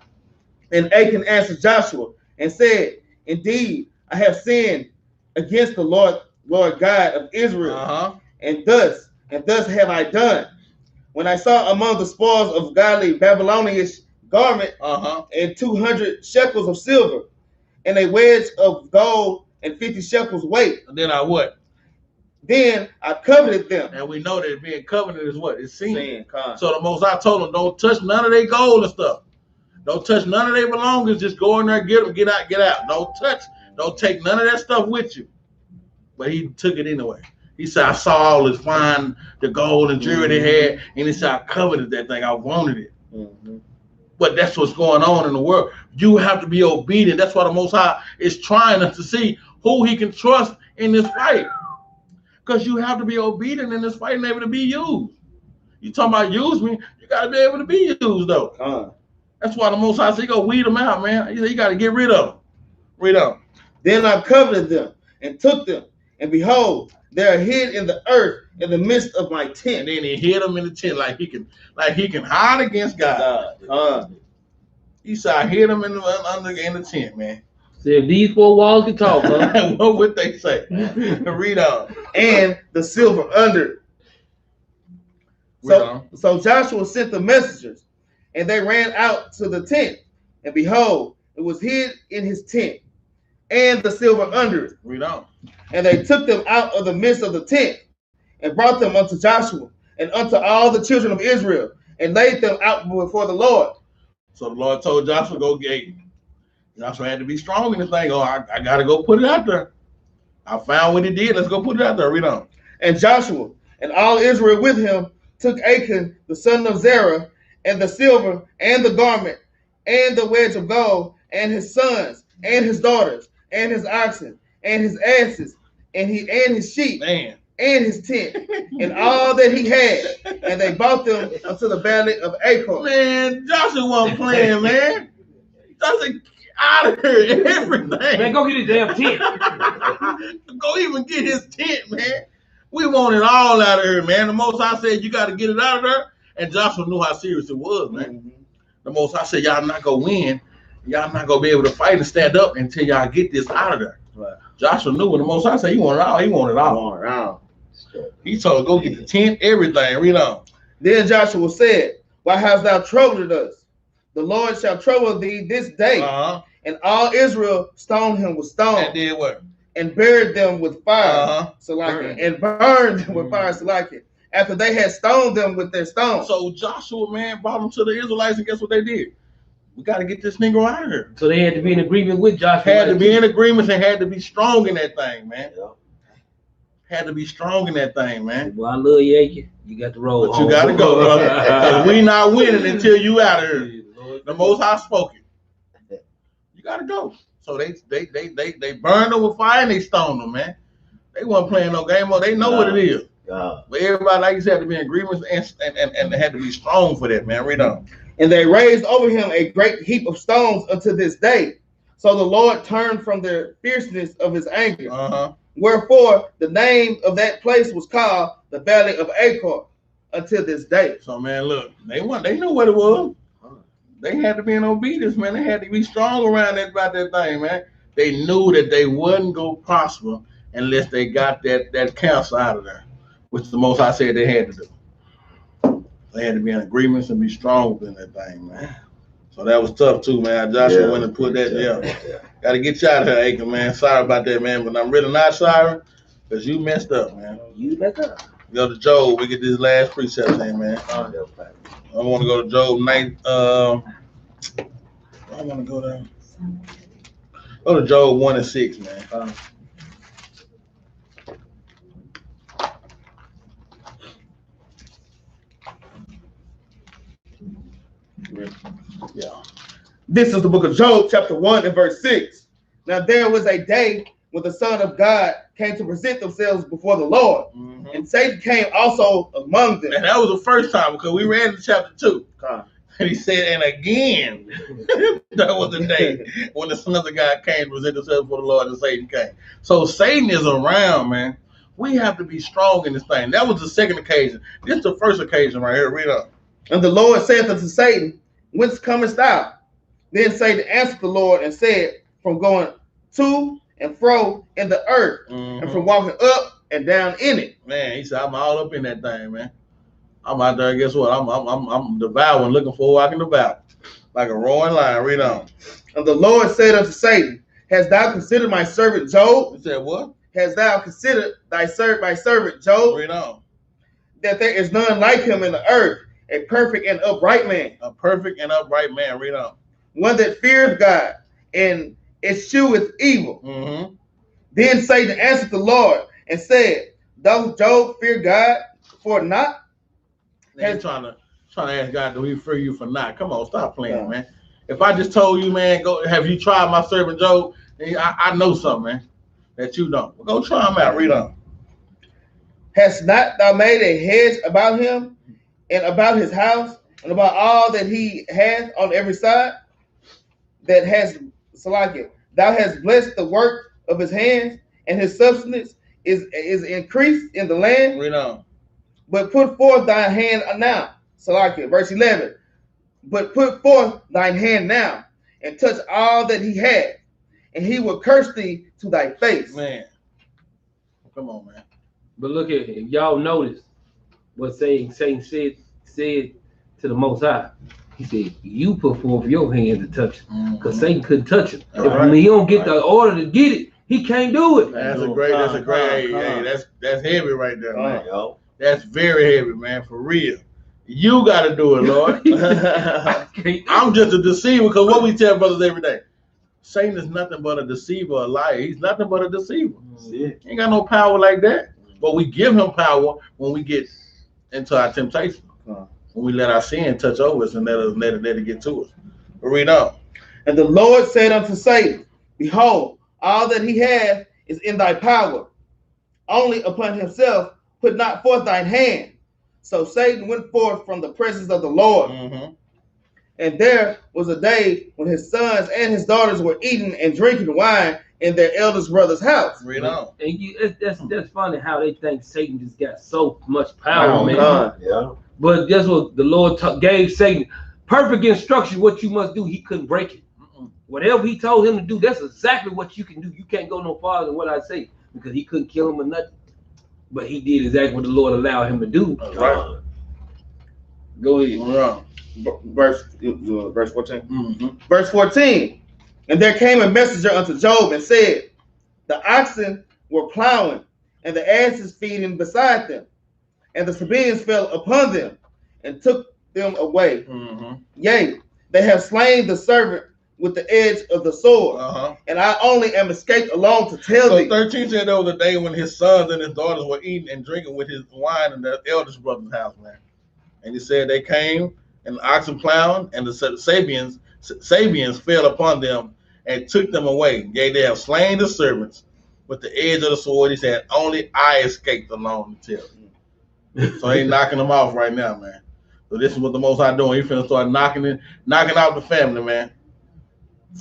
And Achan answered Joshua and said, indeed, I have sinned against the Lord God of Israel. And thus have I done. When I saw among the spoils of godly Babylonian garment and 200 shekels of silver, and a wedge of gold and 50 shekels weight. And then I what? Then I coveted them. And we know that being coveted is what? It's sin. So the Most High told them, don't touch none of their gold and stuff. Don't touch none of their belongings. Just go in there, get them, get out. Don't take none of that stuff with you. But he took it anyway. He said, I saw all this fine, the gold and jewelry they had, and he said, I coveted that thing. I wanted it. But that's what's going on in the world. You have to be obedient. That's why the Most High is trying us to see who he can trust in this fight. Because you have to be obedient in this fight and able to be used. You talking about use me, you got to be able to be used, though. That's why the Most High said, you go weed them out, man. He said, you got to get rid of them. Read on. Then I coveted them and took them, and behold, they are hid in the earth in the midst of my tent. And then he hid them in the tent like he can hide against God. He said, I hid them in the tent, man. So if these four walls can talk, what would they say? Read on. And the silver under. So Joshua sent the messengers, and they ran out to the tent, and behold, it was hid in his tent, and the silver under it. Read on. And they took them out of the midst of the tent, and brought them unto Joshua, and unto all the children of Israel, and laid them out before the Lord. So the Lord told Joshua, go get it. Joshua had to be strong in this thing. Oh, I got to go put it out there. I found what he did. Let's go put it out there. Read on. And Joshua and all Israel with him took Achan, the son of Zerah, and the silver, and the garment, and the wedge of gold, and his sons, and his daughters, and his oxen, and his asses, and his sheep, man, and his tent, and all that he had, and they brought them unto the valley of Achor. Man, Joshua wasn't playing, man. Joshua out of here, everything. Man, go get his damn tent. Go even get his tent, man. We want it all out of here, man. The Most High said you got to get it out of there, and Joshua knew how serious it was, man. The Most High said y'all not gonna win. Y'all not gonna be able to fight and stand up until y'all get this out of there. Right. Joshua knew when the Most High said he wanted it all. He wanted it all. He told him, go get the tent, everything. Read on. Then Joshua said, why hast thou troubled us? The Lord shall trouble thee this day. And all Israel stoned him with stones. And did what? And buried them with fire. And burned them with fire. After they had stoned them with their stones. So Joshua, man, brought them to the Israelites, and guess what they did? We got to get this nigga out of here. So they had to be in agreement with Joshua. Had to be in agreement and had to be strong in that thing, man. had to be strong in that thing, man. Well, I love Yankee. You got to roll. But you got to go, brother. 'Cause we not winning until you out of here. The Most High spoken. You got to go. So they burned them with fire and they stoned them, man. They weren't playing no game mode. They know what it is. But everybody, like you said, had to be in agreement and they had to be strong for that, man. Read on. And they raised over him a great heap of stones unto this day. So the Lord turned from the fierceness of his anger. Wherefore the name of that place was called the Valley of Achor until this day. So man, look, they know what it was. They had to be in obedience, man. They had to be strong around about that thing, man. They knew that they wouldn't go prosper unless they got that counsel out of there, which the Most High said they had to do. They had to be in agreements and be strong within that thing, man. So that was tough too, man. Joshua went and put that there. Got to get you out of here, Acre, man. Sorry about that, man. But I'm really not sorry because you messed up, man. You messed up. Go to Job. We get this last precept in, man. I want to go to Job 9. I want to go there. Go to Job 1 and 6, man. Yeah. This is the book of Job, chapter 1 and verse 6. Now there was a day when the Son of God came to present themselves before the Lord, and Satan came also among them. And that was the first time because we read in chapter 2. And he said, and again, that was the day when the Son of God came to present himself before the Lord and Satan came. So Satan is around, man. We have to be strong in this thing. That was the second occasion. This is the first occasion right here. Read up. And the Lord saith unto Satan, whence comest thou? Then Satan answered the Lord and said, from going to and fro in the earth, and from walking up and down in it. Man, he said, I'm all up in that thing, man. I'm out there, guess what? I'm devouring, looking for who I can devour. Like a roaring lion. Read on. And the Lord said unto Satan, hast thou considered my servant Job? He said, what? Hast thou considered my servant Job? Read on. That there is none like him in the earth, a perfect and upright man. A perfect and upright man. Read on. One that feareth God and escheweth evil. Then Satan answered the Lord and said, doth Job fear God for not? He's trying to ask God, do he fear you for not? Come on, stop playing, man. If I just told you, man, go, have you tried my servant Job? I know something, man, that you don't. Well, go try him out. Read on. Hast not thou made a hedge about him and about his house and about all that he hath on every side? That has Salakia. Thou hast blessed the work of his hands, and his substance is increased in the land. Read on. But put forth thine hand now. Salakia, verse 11. But put forth thine hand now, and touch all that he had, and he will curse thee to thy face. Man. Come on, man. But look at it. If y'all notice what Satan said to the Most High. He said, you put forth your hand to touch him. Because Satan couldn't touch him. If he don't get the order to get it, he can't do it. That's a great, that's heavy right there, man. That's very heavy, man, for real. You got to do it, Lord. I'm just a deceiver, because what we tell brothers every day, Satan is nothing but a deceiver, a liar. He's nothing but a deceiver. He ain't got no power like that. But we give him power when we get into our temptation. When we let our sin touch over us and let it get to us. But read on. And the Lord said unto Satan, behold, all that he hath is in thy power. Only upon himself put not forth thine hand. So Satan went forth from the presence of the Lord. And there was a day when his sons and his daughters were eating and drinking wine in their eldest brother's house. Read on. And that's funny how they think Satan just got so much power, man. Yeah. But that's what the Lord gave Satan. Perfect instruction, what you must do. He couldn't break it. Whatever he told him to do, that's exactly what you can do. You can't go no farther than what I say, because he couldn't kill him or nothing. But he did exactly what the Lord allowed him to do. Right. Go ahead. Verse 14. Verse 14. And there came a messenger unto Job and said, the oxen were plowing, and the asses feeding beside them. And the Sabaeans fell upon them and took them away. Yea, they have slain the servant with the edge of the sword, and I only am escaped alone to tell thee. 13 said there was a day when his sons and his daughters were eating and drinking with his wine in their eldest brother's house, man. And he said they came and the oxen plowing, and the Sabians fell upon them and took them away. Yea, they have slain the servants with the edge of the sword. He said, only I escaped alone to tell them. So he's knocking them off right now, man. So this is what the Most High doing. He finna start knocking out the family, man.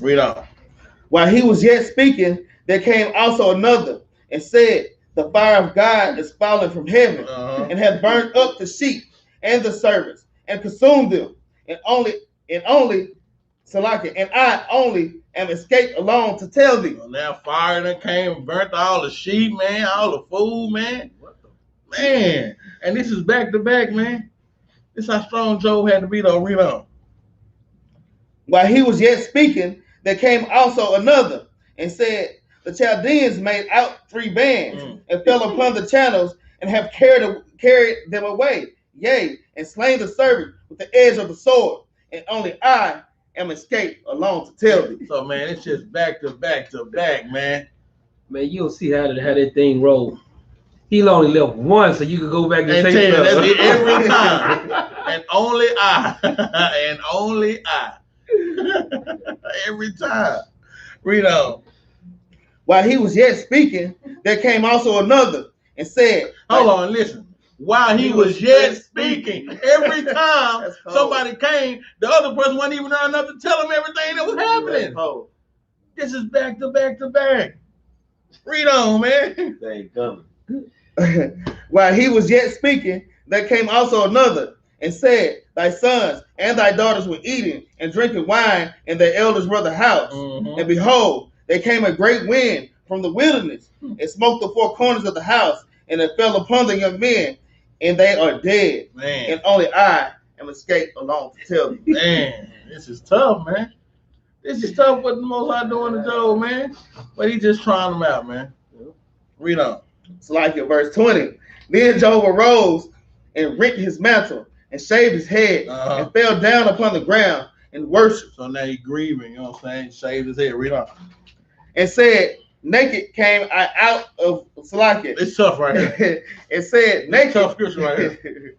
Read on. While he was yet speaking, there came also another and said, the fire of God is fallen from heaven and hath burned up the sheep and the servants and consumed them. And I only am escaped alone to tell thee. Well, now fire that came and burnt all the sheep, man, all the food, man. Man, and this is back to back, man. This is how strong Job had to be, though. Read on. While he was yet speaking, there came also another and said, the Chaldeans made out 3 bands and fell upon the channels and have carried them away, yea, and slain the servant with the edge of the sword, and only I am escaped alone to tell thee. So, man, it's just back to back to back, man. Man, you'll see how that thing rolled. He only left one, so you could go back and say that's it every time. And only I. And only I. Every time. Read on. While he was yet speaking, there came also another and said, hold on, listen. While he was yet speaking, every time somebody came, the other person wasn't even there enough to tell him everything that was happening. This is back to back to back. Read on, man. They ain't coming. While he was yet speaking, there came also another and said, thy sons and thy daughters were eating and drinking wine in their eldest brother's house. And behold, there came a great wind from the wilderness and smote the 4 corners of the house, and it fell upon the young men, and they are dead. Man. And only I am escaped alone to tell you. Man, this is tough, man. This is tough what the Most High doing to Job, man. But he just trying them out, man. Read on. It's like in verse 20. Then Job arose and rent his mantle and shaved his head and fell down upon the ground and worshiped. So now he's grieving, you know what I'm saying? Shaved his head. Read on. And said, naked came I out of Salakia. It's tough right here. It said, naked. Tough scripture right here.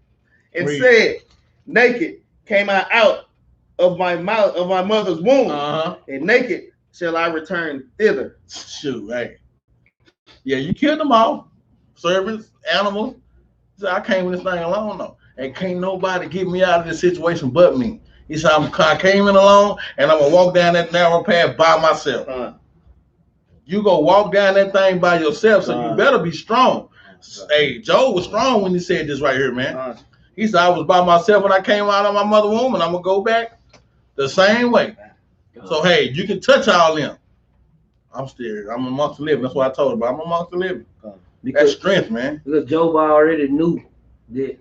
It said, naked came I out of my mouth of my mother's womb, and naked shall I return thither. Shoot, hey. Yeah, you killed them all. Servants, animals. So I came with this thing alone, though. And can't nobody get me out of this situation but me. He said, I came in alone, and I'm going to walk down that narrow path by myself. You go walk down that thing by yourself, so you better be strong. Hey, Job was strong when he said this right here, man. He said, I was by myself when I came out of my mother's womb, and I'm going to go back the same way. So, hey, you can touch all them. I'm amongst the living. That's what I told him, but I'm amongst the living. That's strength, man. Because Job already knew that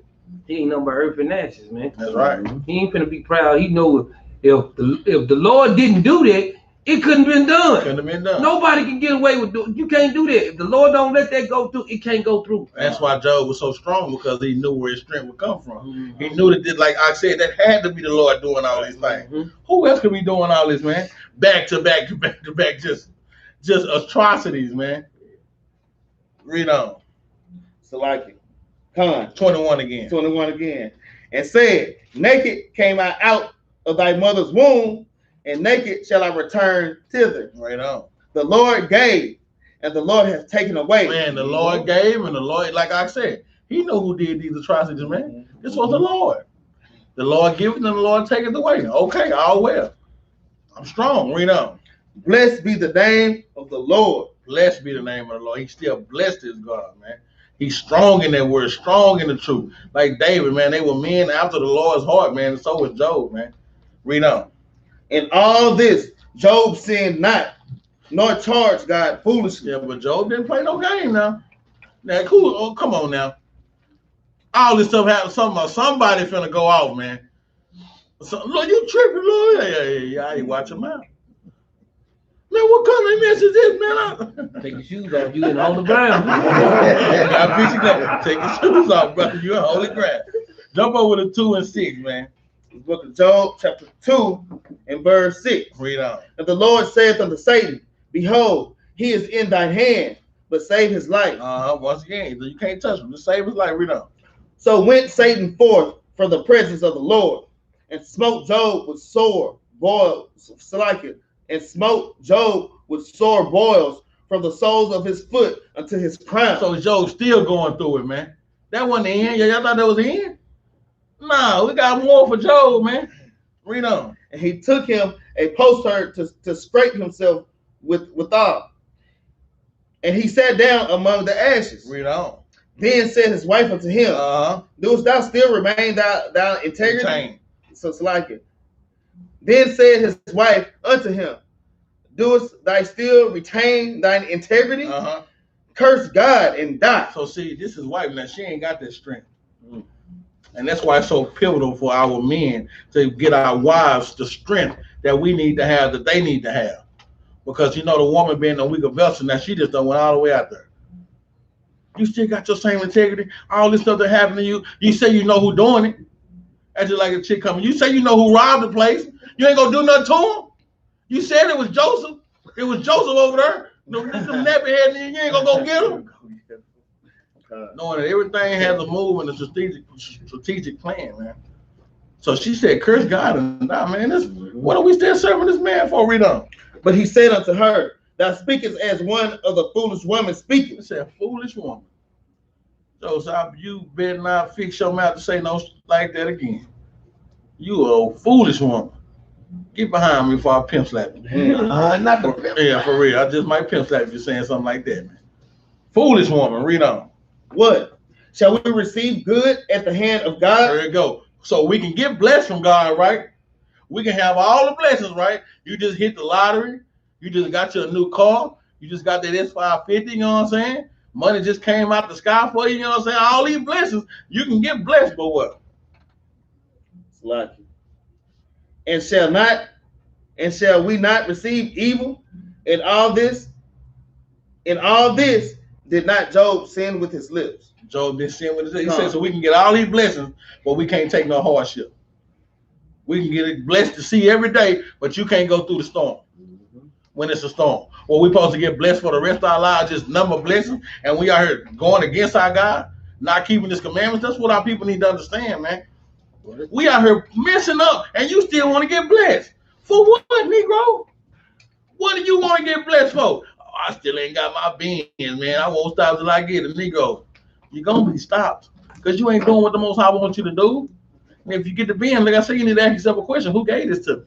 he ain't nothing but earth and ashes, man. That's right. He ain't finna be proud. He know if the Lord didn't do that, it couldn't have been done. Couldn't have been done. Nobody can get away with it. You can't do that. If the Lord don't let that go through, it can't go through. That's why Job was so strong, because he knew where his strength would come from. He knew that, like I said, that had to be the Lord doing all these things. Who else could be doing all this, man? Back to back to back to back, just atrocities, man. Read on. So like it. 21 again. 21 again. And said, naked came I out of thy mother's womb, and naked shall I return thither. Right on. The Lord gave, and the Lord has taken away. Man, the Lord gave, and the Lord, like I said, he know who did these atrocities, man. This was the Lord. The Lord giveth, and the Lord taketh away. Okay, all well. I'm strong. Read on. Blessed be the name of the Lord. Blessed be the name of the Lord. He still blessed his God, man. He's strong in that word, strong in the truth. Like David, man, they were men after the Lord's heart, man. And so was Job, man. Read on. In all this, Job sinned not, nor charged God foolishly. Yeah, but Job didn't play no game now. Now, cool. Oh, come on now. All this stuff happened. Somebody finna go off, man. So, Lord, you tripping, Lord. Yeah. I ain't watching him out. Man, what kind of mess is this, man? Take your shoes off. You in holy ground. Take your shoes off, brother. You in holy ground. Jump over to 2 and 6, man. The book of Job, chapter 2, and verse 6. Read on. And the Lord saith unto Satan, Behold, he is in thine hand, but save his life. Once again, you can't touch him. Just save his life. Read on. So went Satan forth from the presence of the Lord, and smote Job with sore boils, and smote Job with sore boils from the soles of his foot unto his crown. So Job's still going through it, man. That wasn't the end. Y'all thought that was the end? No, we got more for Job, man. Read on. And he took him a potsherd to scrape himself withal. And he sat down among the ashes. Read on. Then said his wife unto him, Dost thou still remain thou integrity? Retain. So it's like it. Then said his wife unto him, Dost thou still retain thine integrity? Curse God and die. So see, this is wife. Now she ain't got that strength. And that's why it's so pivotal for our men to get our wives the strength that we need to have, that they need to have. Because you know the woman being a weaker vessel, now she just done went all the way out there. You still got your same integrity. All this stuff that happened to you, you say you know who doing it. That's just like a chick coming. You say you know who robbed the place. You ain't gonna do nothing to him. You said it was Joseph. It was Joseph over there. No, this nappy head, you ain't gonna go get him. Knowing that everything has a move and a strategic plan, man. So she said, curse God and die, man. What are we still serving this man for? Read on. But he said unto her, Thou speakest as one of the foolish women speaking. He said, foolish woman. So you better not fix your mouth to say no like that again. You a foolish woman. Get behind me before I pimp slap you. Not the pimp. Yeah, for real. I just might pimp slap you saying something like that, man. Foolish woman. Read on. What? Shall we receive good at the hand of God? There you go. So we can get blessed from God, right? We can have all the blessings, right? You just hit the lottery. You just got you a new car. You just got that S550, you know what I'm saying? Money just came out the sky for you, you know what I'm saying? All these blessings, you can get blessed, but what? It's lucky. And shall we not receive evil in all this? In all this, did not Job sin with his lips? Job did sin with his lips. He said, so we can get all these blessings, but we can't take no hardship. We can get it blessed to see every day, but you can't go through the storm when it's a storm. Well, we're supposed to get blessed for the rest of our lives, just number blessings, and we are here going against our God, not keeping his commandments. That's what our people need to understand, man. We out here messing up, and you still want to get blessed. For what, Negro? What do you want to get blessed for? Oh, I still ain't got my beans, man. I won't stop till I get it, Negro. You're going to be stopped because you ain't doing what the Most High wants you to do. And if you get the being, like I said, you need to ask yourself a question. Who gave this to me?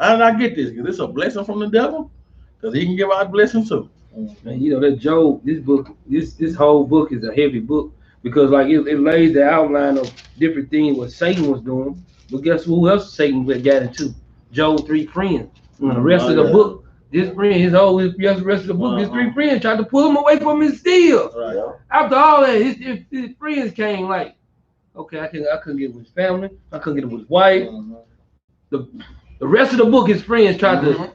How did I get this? Is this a blessing from the devil? Because he can give out blessings too. And you know that Job, this book, this whole book is a heavy book because like it lays the outline of different things what Satan was doing. But guess who else Satan got into? Job's 3 friends. And the rest of the book, this friend, the rest of the book, his 3 friends tried to pull him away from his steal. Right. After all that, his friends came like, okay, I couldn't get with his family, I couldn't get with his wife. The rest of the book, his friends tried to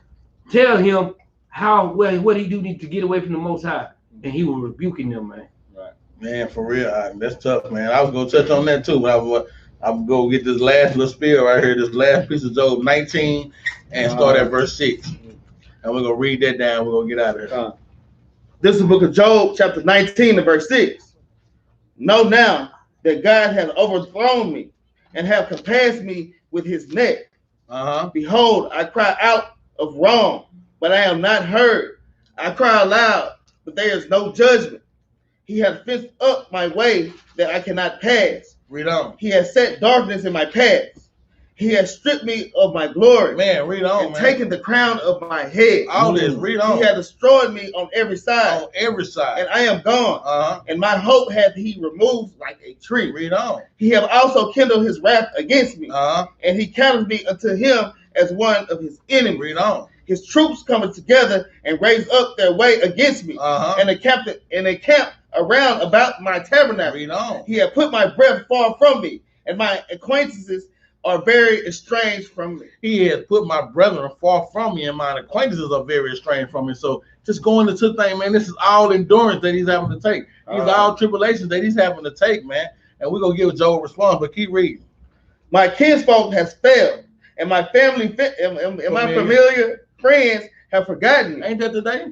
tell him what he do need to get away from the Most High, and he was rebuking them, man. Right, man, for real, that's tough, man. I was gonna touch on that too, but I'm gonna get this last little spiel right here, this last piece of Job 19, and start at verse 6, and we're gonna read that down. We're gonna get out of here. This is the book of Job, chapter 19, and verse 6. Know now that God hath overthrown me, and have compassed me with his net. Behold, I cry out of wrong, but I am not heard. I cry aloud, but there is no judgment. He hath fenced up my way that I cannot pass. Read on. He has set darkness in my paths. He has stripped me of my glory. Man, read on, and taken the crown of my head. All this, read on. He has destroyed me on every side. On every side. And I am gone. And my hope hath he removed like a tree. Read on. He hath also kindled his wrath against me. And he counteth me unto him as one of his enemies. Read on. His troops coming together and raise up their way against me. And they camp around about my tabernacle. Read on. He hath put my breath far from me, and my acquaintances are very estranged from me. He has put my brethren far from me, and my acquaintances are very estranged from me. So just going into thing, man, this is all endurance that he's having to take. These are all tribulations that he's having to take, man. And we're gonna give Job a response, but keep reading. My kinsfolk has failed, and my family and my familiar friends have forgotten me. Ain't that today?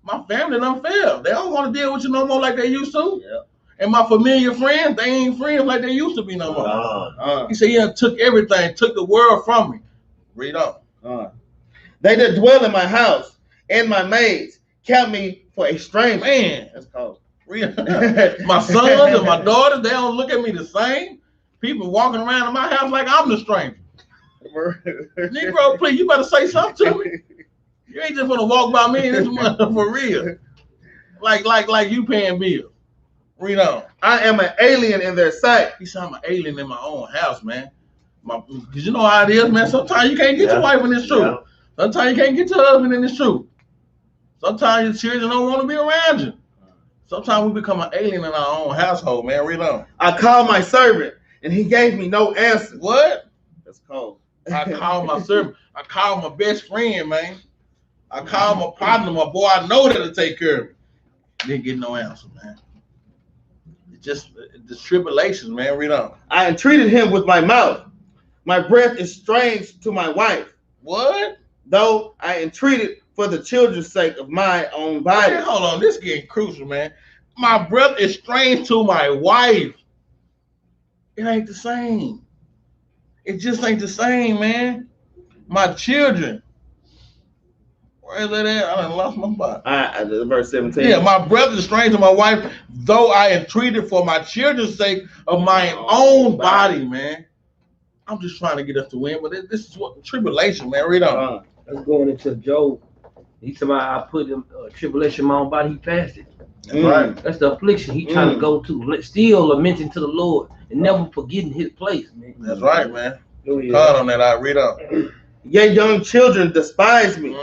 My family done failed. They don't want to deal with you no more like they used to. Yeah. And my familiar friends, they ain't friends like they used to be no more. He said, yeah, took everything, took the world from me. Read on. They that dwell in my house and my maids count me for a stranger. Man, that's cold. My sons and my daughters, they don't look at me the same. People walking around in my house like I'm the stranger. Negro, please, you better say something to me. You ain't just gonna walk by me this month for real. Like you paying bills. Read on. I am an alien in their sight. He said I'm an alien in my own house, man. Because you know how it is, man. Sometimes you can't get your wife in this truth. Yeah. Sometimes you can't get your husband in this truth. Sometimes your children don't want to be around you. Sometimes we become an alien in our own household, man. Read on. I called my servant, and he gave me no answer. What? That's cold. I called my servant. I called my best friend, man. I called my partner, my boy. I know that'll take care of me. Didn't get no answer, man. It's just the tribulations, man. Read on. I entreated him with my mouth. My breath is strange to my wife. What? Though I entreated for the children's sake of my own body. Man, hold on, this is getting crucial, man. My breath is strange to my wife. It ain't the same. It just ain't the same, man. My children. Where is that at? I done lost my spot. Verse 17. Yeah, my breath is strange to my wife, though I entreated for my children's sake of my own body, man. I'm just trying to get us to win, but this is what tribulation, man. Read on. Let's go into Job. He said, I put him tribulation in my own body. He fasted. That's right. That's the affliction he trying to go to. Still lamenting to the Lord and never forgetting his place, man. That's right, man. Caught on that. I read up. Yet young children despise me.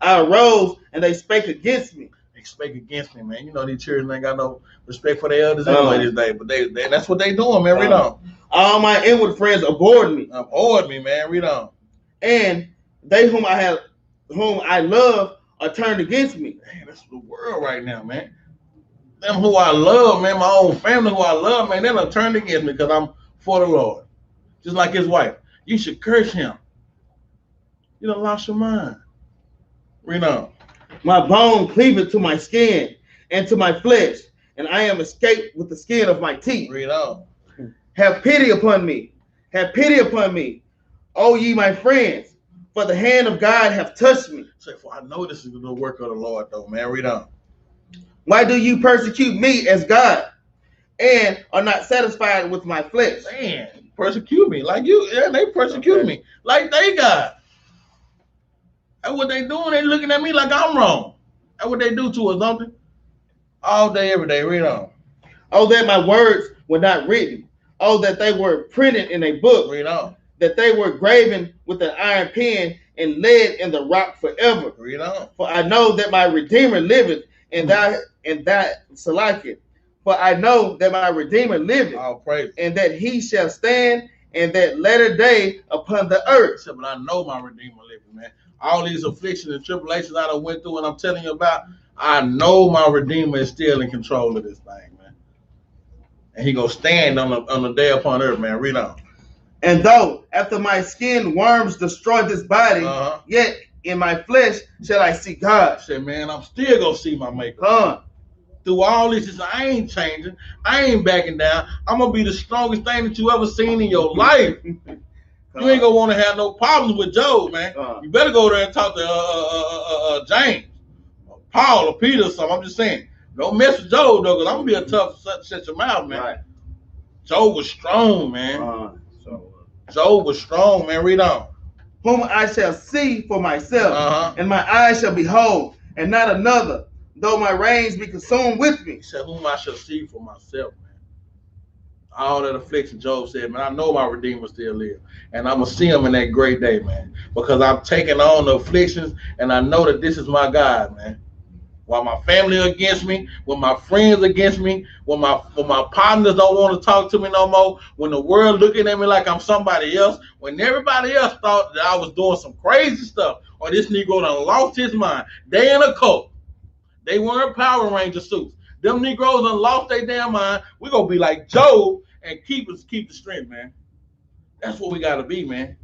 I arose and they spake against me. They spake against me, man. You know these children ain't got no respect for their elders anyway this day, but they that's what they doing, man. Read on. All my inward friends abhorred me. Abhorred me, man. Read on. And they whom I love are turned against me. Man, that's the world right now, man. Them who I love, man, my own family who I love, man, they done turned against me because I'm for the Lord. Just like his wife. You should curse him. You done lost your mind. Read on. My bone cleaveth to my skin and to my flesh, and I am escaped with the skin of my teeth. Read on. Have pity upon me. Have pity upon me, O ye my friends, for the hand of God hath touched me. Say, for I know this is the work of the Lord, though, man. Read on. Why do you persecute me as God, and are not satisfied with my flesh? Man, persecute me like you. Yeah, they persecute me like they God. That's what they doing. They looking at me like I'm wrong. That's what they do to us, don't they? All day, every day. Read on. Oh, that my words were not written. Oh, that they were printed in a book. Read on. That they were graven with an iron pen and laid in the rock forever. Read on. For I know that my Redeemer liveth, and that Salakit. For I know that my Redeemer liveth, and that he shall stand in that latter day upon the earth. But I know my Redeemer liveth, man. All these afflictions and tribulations I done went through and I'm telling you about, I know my Redeemer is still in control of this thing, man. And he gonna stand on the day upon earth, man. Read on. And though after my skin worms destroy this body, yet in my flesh shall I see God. I said, man, I'm still gonna see my maker. Through all this, I ain't changing. I ain't backing down. I'm gonna be the strongest thing that you ever seen in your life. You ain't gonna want to have no problems with Job, man. You better go there and talk to James, or Paul, or Peter, or something. I'm just saying, don't mess with Job though, because I'm gonna be a tough shut your mouth, man. Right. Job was strong, man. Job was strong, man. Read on. Whom I shall see for myself, and my eyes shall behold, and not another, though my reins be consumed with me. He said, whom I shall see for myself, man. All that affliction, Job said, man, I know my Redeemer still lives. And I'm going to see him in that great day, man. Because I'm taking on the afflictions, and I know that this is my God, man. While my family against me, when my friends against me, when my partners don't want to talk to me no more, when the world looking at me like I'm somebody else, when everybody else thought that I was doing some crazy stuff, or this Negro done lost his mind, they in a cult. They wearing Power Ranger suits. Them Negroes done lost their damn mind. We're going to be like Job and keep the strength, man. That's what we got to be, man.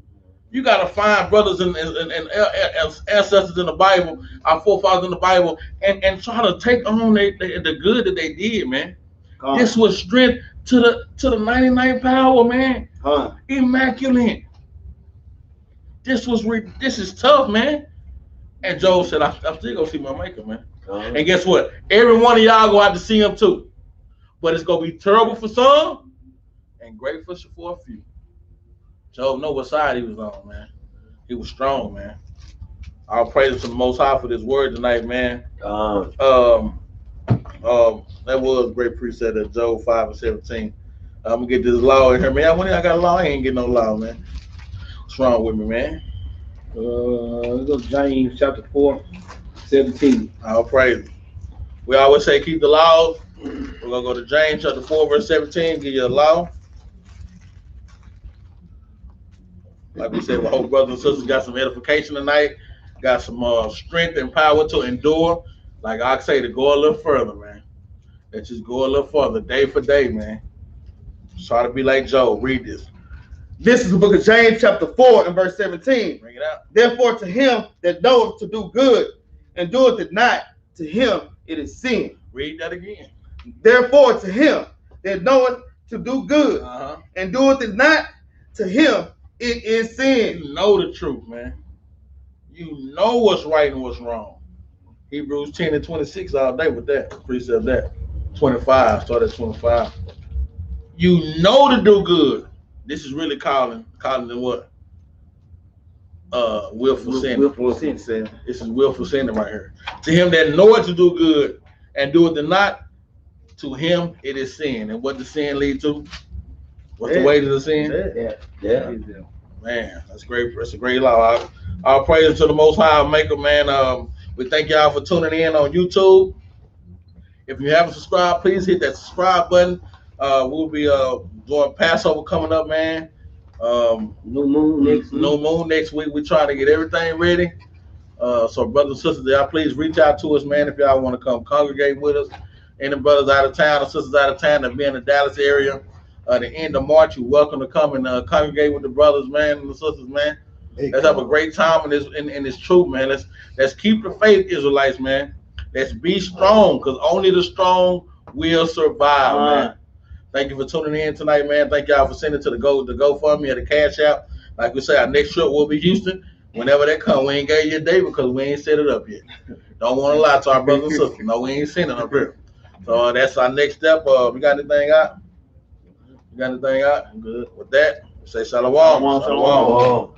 You got to find brothers and ancestors in the Bible, our forefathers in the Bible, and try to take on the good that they did, man. This was strength to the 99th power, man. Immaculate. This is tough, man. And Joe said, I'm still gonna see my maker, man. And guess what? Every one of y'all go out to see him too. But it's gonna be terrible for some and great for a few. Job know what side he was on, man. He was strong, man. I'll praise to the Most High for this word tonight, man. That was a great precept at Job 5:17. I'm gonna get this law in here, man. When I got a law, I ain't getting no law, man. What's wrong with me, man? Let's go to James chapter 4:17. I'll praise. We always say keep the laws. We're gonna go to James chapter 4:17. Give you a law. Like we said, we hope brothers and sisters got some edification tonight, got some strength and power to endure. Like I say, to go a little further, man. Let's just go a little further, day for day, man. Try to be like Joe. Read this. This is the book of James, chapter 4, and verse 17. Bring it out. Therefore, to him that knoweth to do good and doeth it not, to him it is sin. Read that again. Therefore, to him that knoweth to do good and doeth it not, to him it is sin. You know the truth, man. You know what's right and what's wrong. Hebrews 10:26 all day with that. Precept that. 25. Start at 25. You know to do good. This is really calling it what? Willful sin. This is willful sin right here. To him that knoweth to do good and doeth it not, to him it is sin. And what does sin lead to? What's the way to the sin? Yeah. Man, that's great. That's a great law. I'll praise to the Most High Maker, man. We thank y'all for tuning in on YouTube. If you haven't subscribed, please hit that subscribe button. We'll be doing Passover coming up, man. New moon next week. We try to get everything ready. So brothers and sisters, y'all please reach out to us, man, if y'all want to come congregate with us. Any brothers out of town or sisters out of town that be in the Dallas area, the end of March, you're welcome to come and congregate with the brothers, man, and the sisters, man. Let's have a great time in this truth, man. Let's keep the faith, Israelites, man. Let's be strong, because only the strong will survive, man. Thank you for tuning in tonight, man. Thank y'all for sending to the GoFundMe or the Cash App. Like we say, our next trip will be Houston. Whenever that come, we ain't gave you a day because we ain't set it up yet. Don't want to lie to our brothers and sisters. No, we ain't sending up here. So that's our next step. We got anything out? You got anything out? I'm good. With that, say shalom. Shalom.